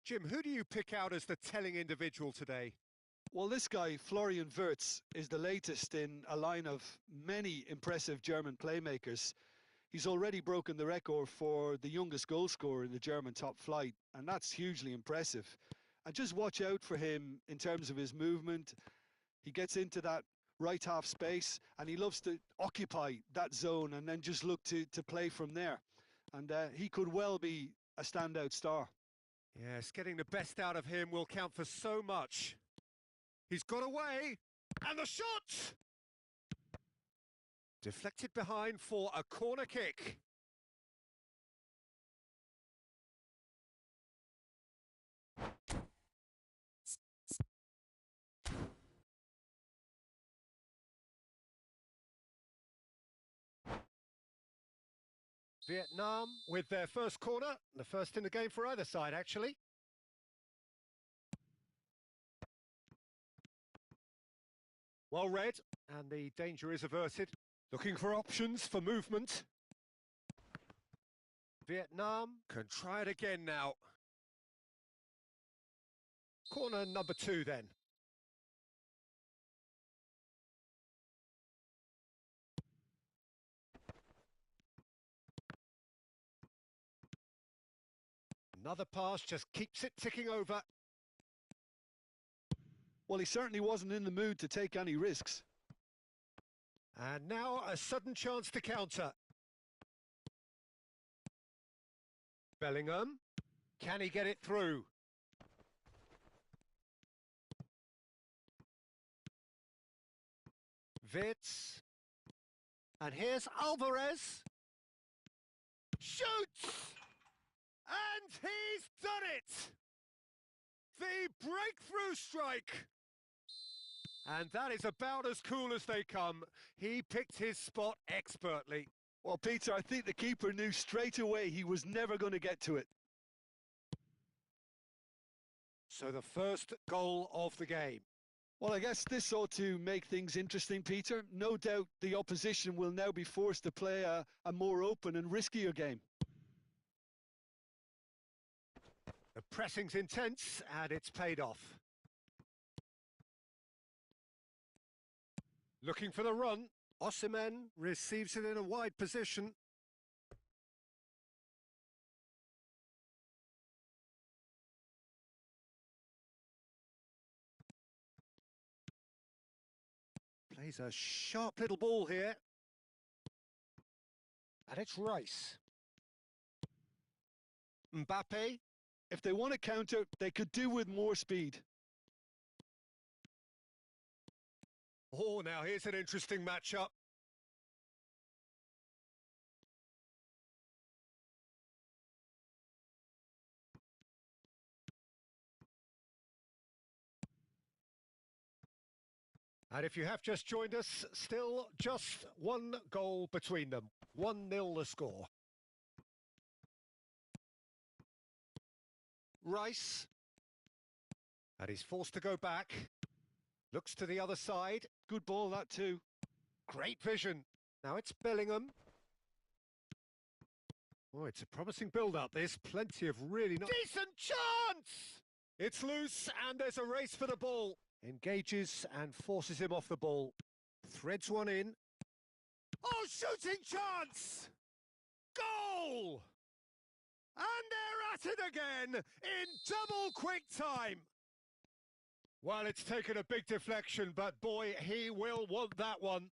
Jim, who do you pick out as the telling individual today? Well, this guy, Florian Wirtz, is the latest in a line of many impressive German playmakers. He's already broken the record for the youngest goal scorer in the German top flight, and that's hugely impressive. And just watch out for him in terms of his movement. He gets into that right half space and he loves to occupy that zone and then just look to play from there. And he could well be a standout star. Yes, getting the best out of him will count for so much. He's got away, and the shot! Deflected behind for a corner kick. Vietnam with their first corner, the first in the game for either side, actually. Well read, and the danger is averted. Looking for options for movement. Vietnam can try it again now. Corner number 2 then. Another pass just keeps it ticking over. Well, he certainly wasn't in the mood to take any risks. And now a sudden chance to counter. Bellingham. Can he get it through? Wirtz. And here's Alvarez. Shoots! And he's done it! The breakthrough strike! And that is about as cool as they come. He picked his spot expertly. Well, Peter, I think the keeper knew straight away he was never going to get to it. So the first goal of the game. Well, I guess this ought to make things interesting, Peter. No doubt the opposition will now be forced to play a more open and riskier game. The pressing's intense and it's paid off. Looking for the run. Osimhen receives it in a wide position. Plays a sharp little ball here. And it's Rice. Mbappe. If they want to counter, they could do with more speed. Oh, now here's an interesting matchup. And if you have just joined us, still just one goal between them. 1-0 the score. Rice. And he's forced to go back. Looks to the other side. Good ball, that too. Great vision. Now it's Bellingham. Oh, it's a promising build-up. There's plenty of really nice... Decent chance! It's loose and there's a race for the ball. Engages and forces him off the ball. Threads one in. Oh, shooting chance! Goal! And they're at it again in double quick time. Well, it's taken a big deflection, but boy, he will want that one.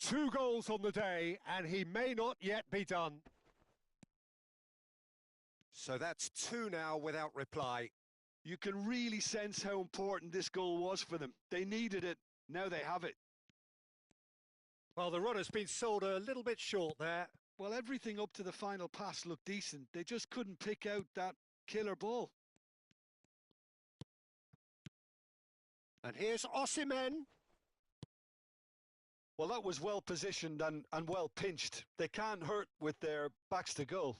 2 goals on the day, and he may not yet be done. So that's 2 now without reply. You can really sense how important this goal was for them. They needed it. Now they have it. Well, the runner's been sold a little bit short there. Well, everything up to the final pass looked decent. They just couldn't pick out that killer ball. And here's Osimhen. Well, that was well positioned and well pinched. They can't hurt with their backs to goal.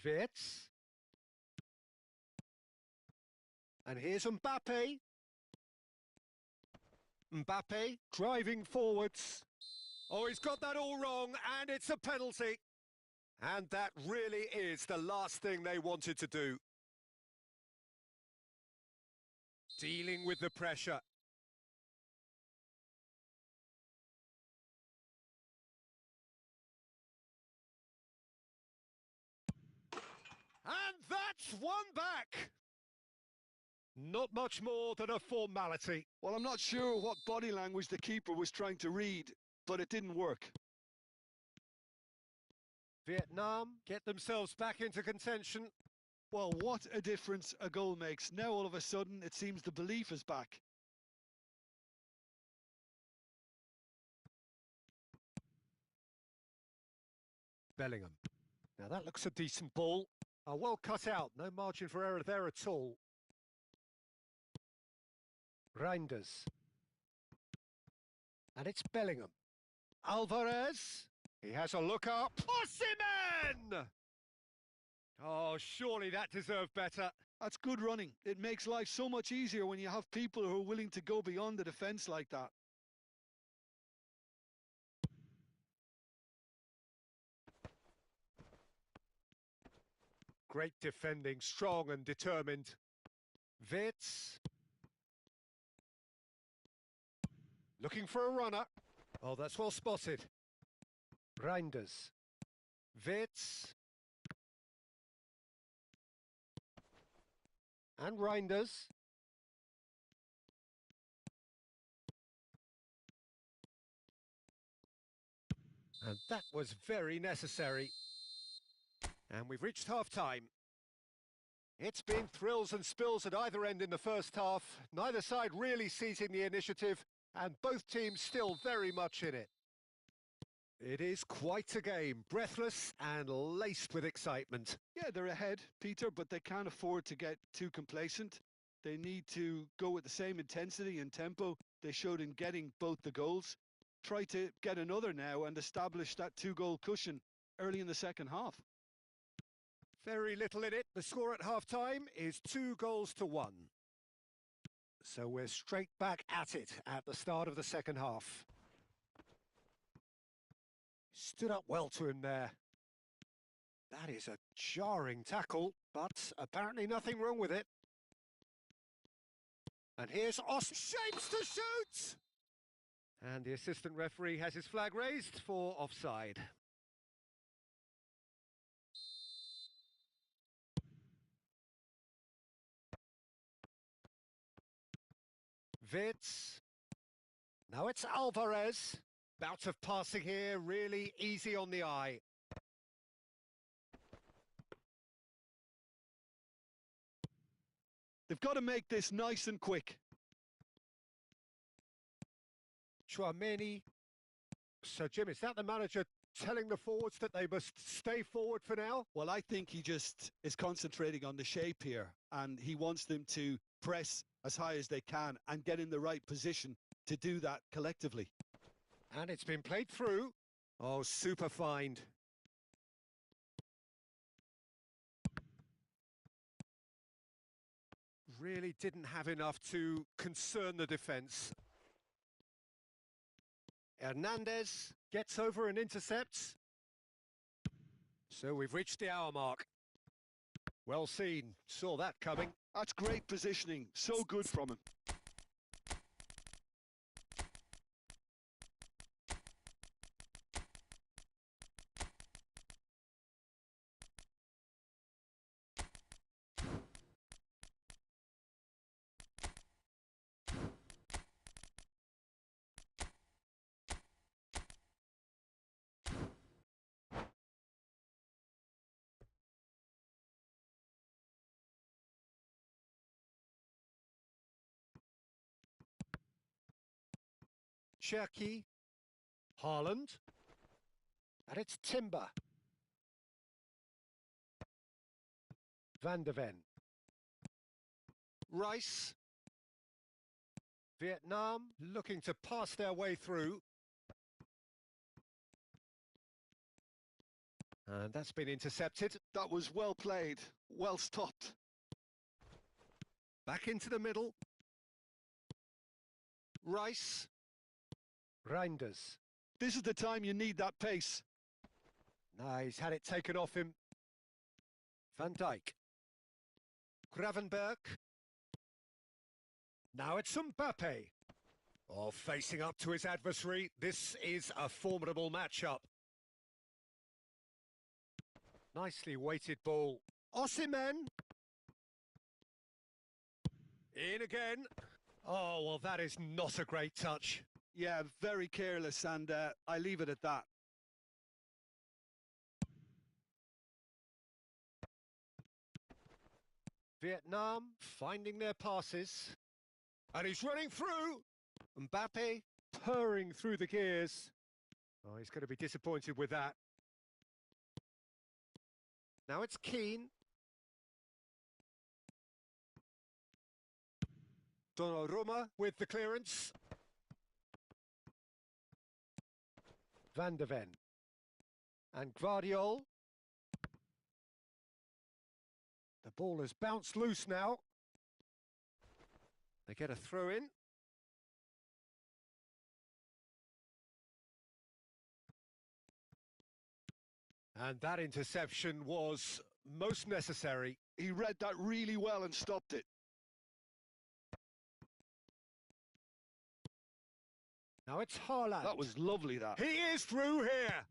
Wirtz. And here's Mbappe. Mbappe driving forwards. Oh, he's got that all wrong, and it's a penalty. And that really is the last thing they wanted to do. Dealing with the pressure. And that's one back. Not much more than a formality. Well, I'm not sure what body language the keeper was trying to read, but it didn't work. Vietnam get themselves back into contention. Well, what a difference a goal makes. Now, all of a sudden, it seems the belief is back. Bellingham. Now that looks a decent ball. Well cut out, no margin for error there at all. Reinders. And it's Bellingham. Alvarez. He has a look up. Osimhen! Oh, surely that deserved better. That's good running. It makes life so much easier when you have people who are willing to go beyond the defence like that. Great defending, strong and determined. Wirtz. Looking for a runner. Oh, that's well spotted. Reinders. Wirtz. And Reinders. And that was very necessary. And we've reached half-time. It's been thrills and spills at either end in the first half. Neither side really seizing the initiative, and both teams still very much in it. It is quite a game, breathless and laced with excitement. Yeah, they're ahead, Peter, but they can't afford to get too complacent. They need to go with the same intensity and tempo they showed in getting both the goals. Try to get another now and establish that two-goal cushion early in the second half. Very little in it. The score at half-time is 2-1. So we're straight back at it at the start of the second half. Stood up well to him there. That is a jarring tackle, but apparently nothing wrong with it. And here's shapes to shoot! And the assistant referee has his flag raised for offside. Wirtz. Now it's Alvarez. Bout of passing here, really easy on the eye. They've got to make this nice and quick. Chouameni. So, Jim, is that the manager telling the forwards that they must stay forward for now? Well, I think he just is concentrating on the shape here, and he wants them to press as high as they can and get in the right position to do that collectively. And it's been played through. Oh, super find. Really didn't have enough to concern the defence. Hernandez gets over and intercepts. So we've reached the hour mark. Well seen, saw that coming. That's great positioning, so good from him. Cherky, Haaland, and it's Timber. Van de Ven. Rice. Vietnam looking to pass their way through. And that's been intercepted. That was well played, well stopped. Back into the middle. Rice. Reinders. This is the time you need that pace. No, he's had it taken off him. Van Dijk. Gravenberg. Now it's Mbappe. Oh, facing up to his adversary. This is a formidable matchup. Nicely weighted ball. Osimhen. In again. Oh, well, that is not a great touch. Yeah, very careless, and I leave it at that. Vietnam finding their passes. And he's running through. Mbappe purring through the gears. Oh, he's going to be disappointed with that. Now it's Keane. Donnarumma with the clearance. Van de Ven. And Gvardiol. The ball has bounced loose now. They get a throw in. And that interception was most necessary. He read that really well and stopped it. Now it's Haaland. That was lovely, that. He is through here.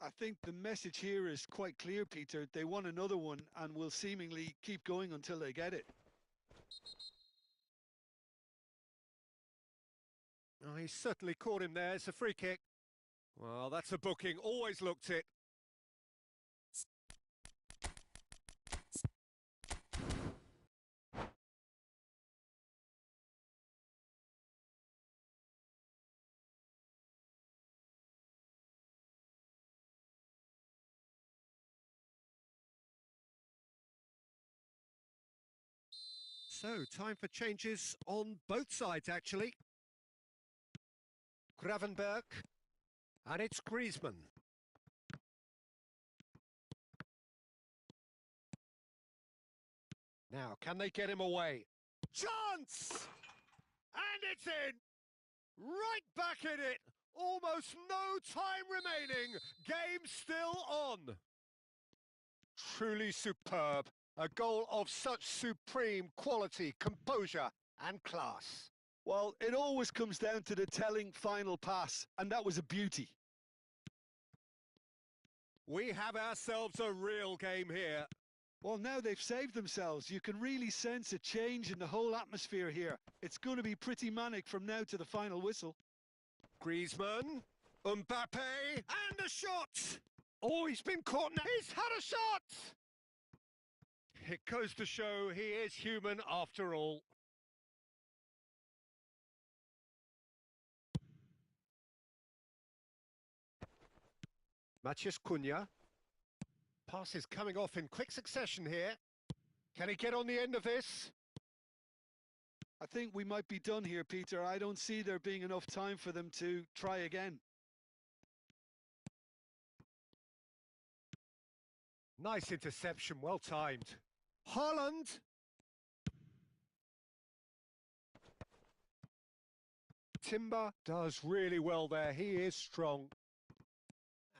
I think the message here is quite clear, Peter. They want another one and will seemingly keep going until they get it. Oh, he certainly caught him there. It's a free kick. Well, that's a booking. Always looked it. So, time for changes on both sides, actually. Gravenberg, and it's Griezmann. Now, can they get him away? Chance! And it's in! Right back in it! Almost no time remaining. Game still on. Truly superb. A goal of such supreme quality, composure and class. Well, it always comes down to the telling final pass, and that was a beauty. We have ourselves a real game here. Well, now they've saved themselves. You can really sense a change in the whole atmosphere here. It's going to be pretty manic from now to the final whistle. Griezmann, Mbappe, and a shot! Oh, he's been caught now. He's had a shot! It goes to show he is human after all. Matheus Cunha. Passes coming off in quick succession here. Can he get on the end of this? I think we might be done here, Peter. I don't see there being enough time for them to try again. Nice interception, well timed. Haaland. Timber does really well there. He is strong.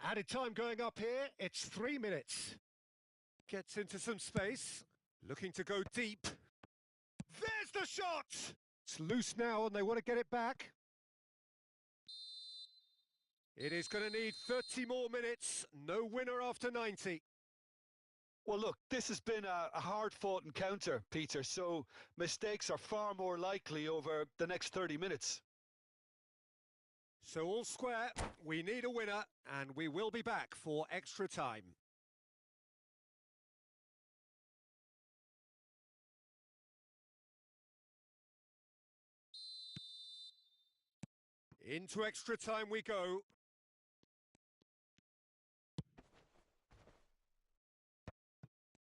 Added time going up here. It's 3 minutes. Gets into some space. Looking to go deep. There's the shot! It's loose now and they want to get it back. It is going to need 30 more minutes. No winner after 90. Well, look, this has been a hard-fought encounter, Peter, so mistakes are far more likely over the next 30 minutes. So all square, we need a winner, and we will be back for extra time. Into extra time we go.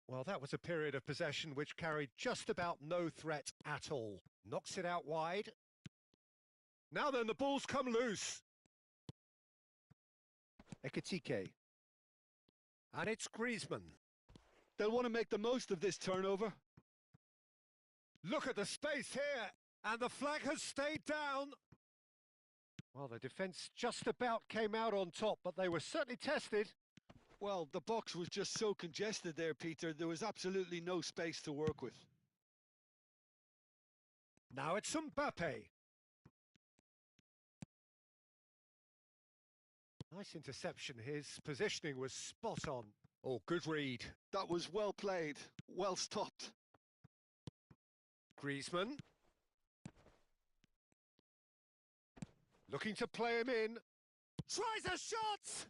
Well, that was a period of possession which carried just about no threat at all. Knocks it out wide. Now then, the ball's come loose. Ekitike. And it's Griezmann. They'll want to make the most of this turnover. Look at the space here. And the flag has stayed down. Well, the defence just about came out on top, but they were certainly tested. Well, the box was just so congested there, Peter. There was absolutely no space to work with. Now it's Mbappe. Nice interception. His positioning was spot on. Oh, good read. That was well played, well stopped. Griezmann. Looking to play him in. Tries a shot!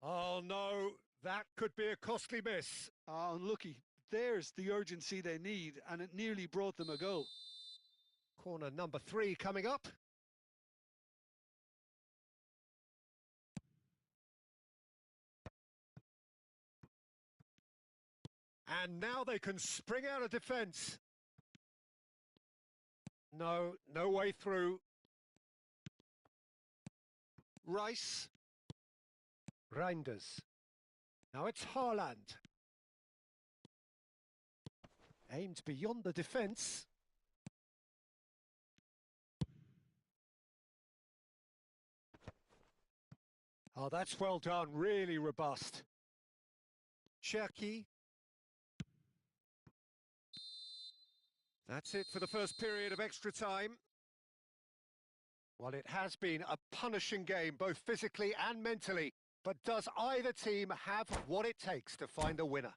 Oh no, that could be a costly miss. Oh, unlucky. There's the urgency they need, and it nearly brought them a goal. Corner number 3 coming up. And now they can spring out of defence. No way through. Rice. Reinders. Now it's Haaland. Aimed beyond the defence. Oh, that's well done, really robust. Cherki. That's it for the first period of extra time. Well, it has been a punishing game, both physically and mentally. But does either team have what it takes to find a winner?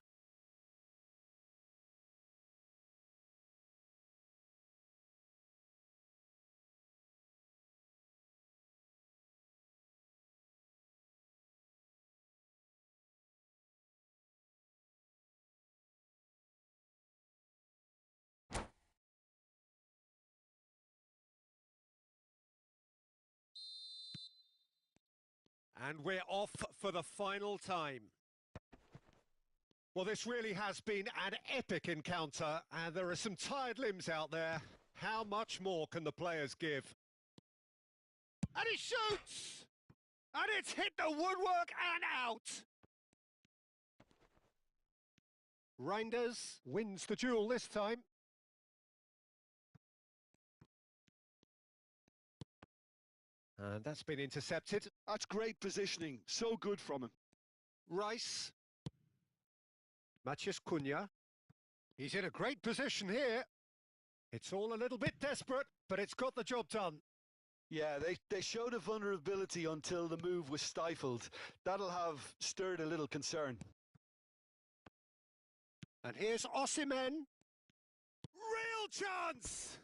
And we're off for the final time. Well, this really has been an epic encounter, and there are some tired limbs out there. How much more can the players give? And he shoots! And it's hit the woodwork and out! Reinders wins the duel this time. And that's been intercepted. That's great positioning. So good from him. Rice. Matheus Cunha. He's in a great position here. It's all a little bit desperate, but it's got the job done. Yeah, they showed a vulnerability until the move was stifled. That'll have stirred a little concern. And here's Osimhen. Real chance!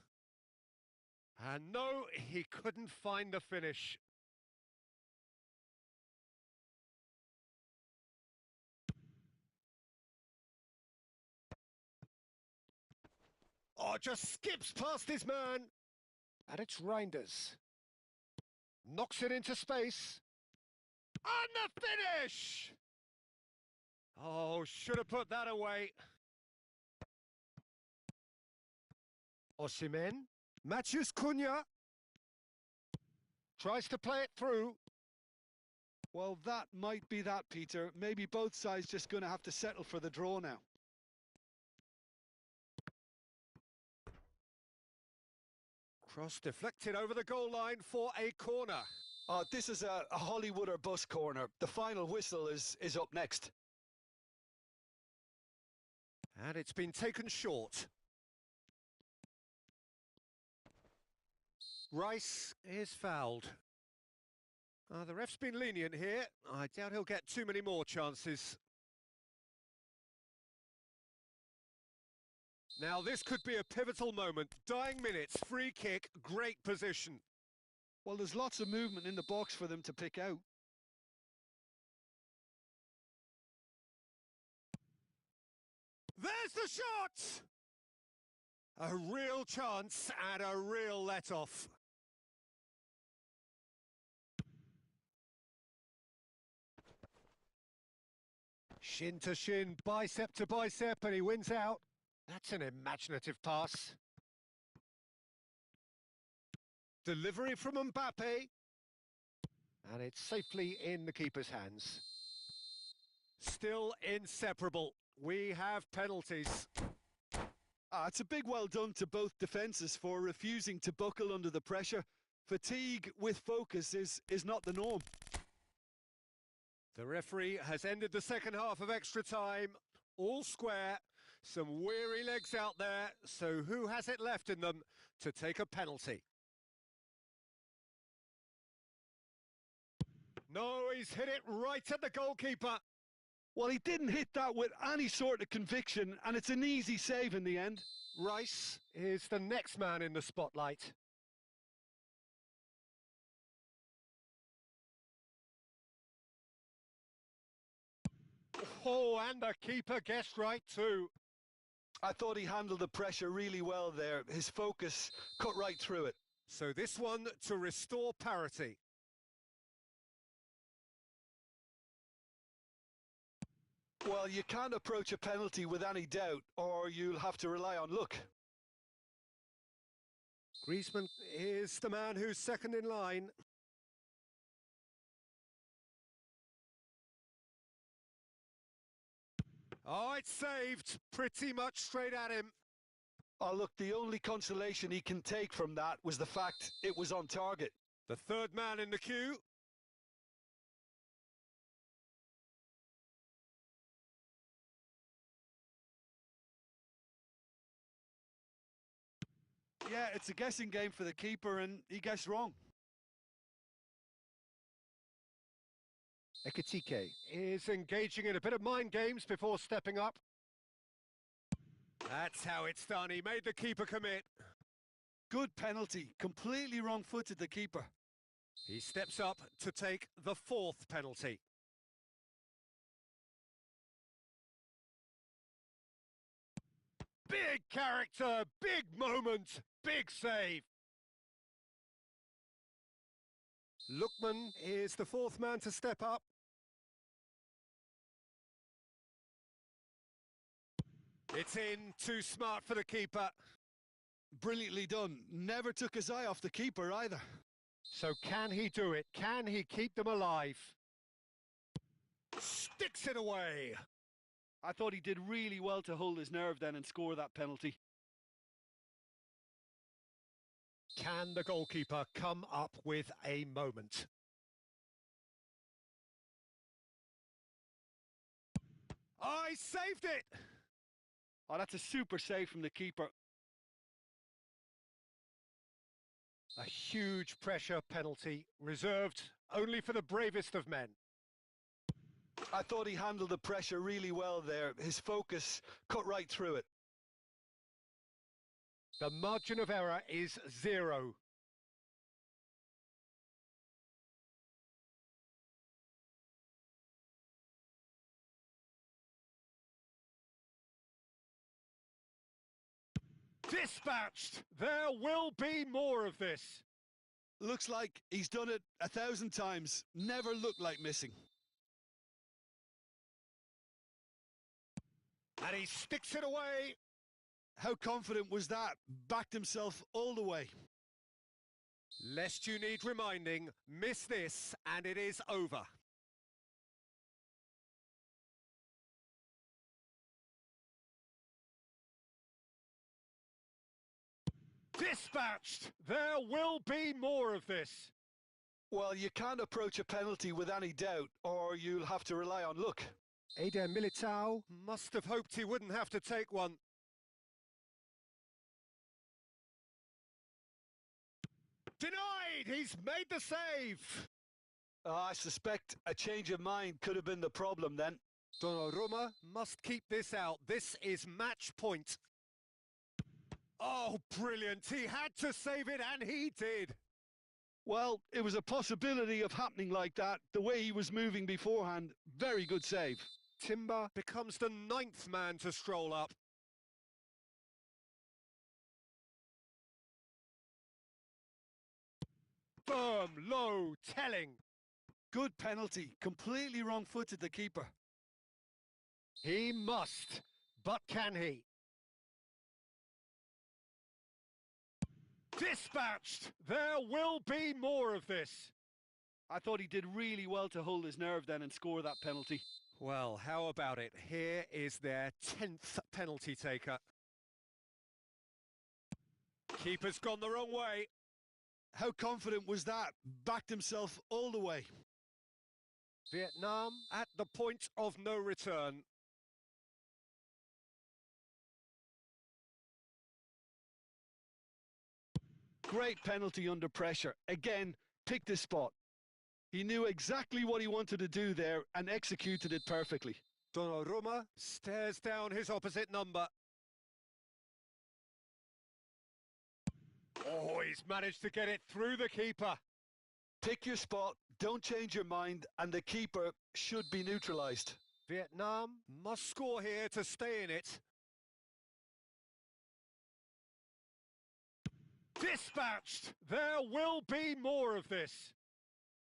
And no, he couldn't find the finish. Oh, just skips past his man. And it's Reinders. Knocks it into space. And the finish! Oh, should have put that away. Osimhen. Matheus Cunha. Tries to play it through. Well, that might be that, Peter. Maybe both sides just going to have to settle for the draw now. Cross deflected over the goal line for a corner. This is a Hollywood or bust corner. The final whistle is up next. And it's been taken short. Rice is fouled. The ref's been lenient here. I doubt he'll get too many more chances. Now this could be a pivotal moment. Dying minutes, free kick, great position. Well, there's lots of movement in the box for them to pick out. There's the shot! A real chance and a real let-off. Shin to shin, bicep to bicep, and he wins out. That's an imaginative pass. Delivery from Mbappe. And it's safely in the keeper's hands. Still inseparable. We have penalties. It's a big well done to both defences for refusing to buckle under the pressure. Fatigue with focus is not the norm. The referee has ended the second half of extra time. All square. Some weary legs out there. So who has it left in them to take a penalty? No, he's hit it right at the goalkeeper. Well, he didn't hit that with any sort of conviction, and it's an easy save in the end. Rice is the next man in the spotlight. Oh, and the keeper guessed right too. I thought he handled the pressure really well there. His focus cut right through it. So this one to restore parity. Well, you can't approach a penalty with any doubt, or you'll have to rely on luck. Griezmann is the man who's second in line. Oh, it's saved. Pretty much straight at him. Oh, look, the only consolation he can take from that was the fact it was on target. The third man in the queue. Yeah, it's a guessing game for the keeper, and he guessed wrong. Ekitike is engaging in a bit of mind games before stepping up. That's how it's done. He made the keeper commit. Good penalty. Completely wrong-footed, the keeper. He steps up to take the fourth penalty. Big character, big moment, big save. Lookman is the fourth man to step up. It's in, too smart for the keeper. Brilliantly done. Never took his eye off the keeper either. So can he do it? Can he keep them alive? Sticks it away. I thought he did really well to hold his nerve then and score that penalty. Can the goalkeeper come up with a moment? Oh, he saved it! Oh, that's a super save from the keeper. A huge pressure penalty, reserved only for the bravest of men. I thought he handled the pressure really well there. His focus cut right through it. The margin of error is 0. Dispatched! There will be more of this. Looks like he's done it 1,000 times. Never looked like missing. And he sticks it away. How confident was that? Backed himself all the way. Lest you need reminding, miss this and it is over. Dispatched! There will be more of this. Well, you can't approach a penalty with any doubt, or you'll have to rely on luck. Eder Militao must have hoped he wouldn't have to take one. Denied! He's made the save! I suspect a change of mind could have been the problem then. Donnarumma must keep this out. This is match point. Oh, brilliant. He had to save it, and he did. Well, it was a possibility of happening like that. The way he was moving beforehand, very good save. Timber becomes the 9th man to stroll up. Firm, low, telling. Good penalty. Completely wrong-footed, the keeper. He must, but can he? Dispatched! There will be more of this. I thought he did really well to hold his nerve then and score that penalty. Well, how about it? Here is their 10th penalty taker. Keeper's gone the wrong way. How confident was that? Backed himself all the way. Vietnam at the point of no return. Great penalty under pressure. Again, picked his spot. He knew exactly what he wanted to do there and executed it perfectly. Donnarumma stares down his opposite number. Oh, he's managed to get it through the keeper. Pick your spot, don't change your mind, and the keeper should be neutralised. Vietnam must score here to stay in it. Dispatched! There will be more of this.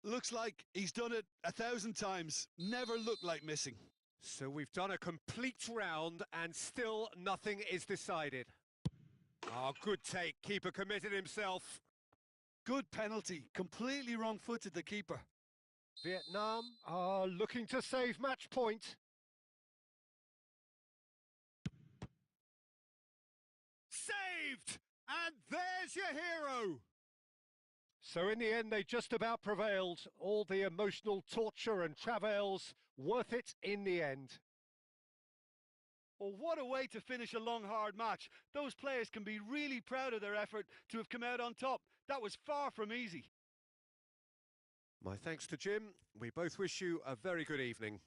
Looks like he's done it 1,000 times. Never looked like missing. So we've done a complete round and still nothing is decided. Oh, good take. Keeper committed himself. Good penalty. Completely wrong-footed the keeper. Vietnam are looking to save match point. Saved! And there's your hero! So in the end, they just about prevailed. All the emotional torture and travails, worth it in the end. Well, what a way to finish a long, hard match. Those players can be really proud of their effort to have come out on top. That was far from easy. My thanks to Jim. We both wish you a very good evening.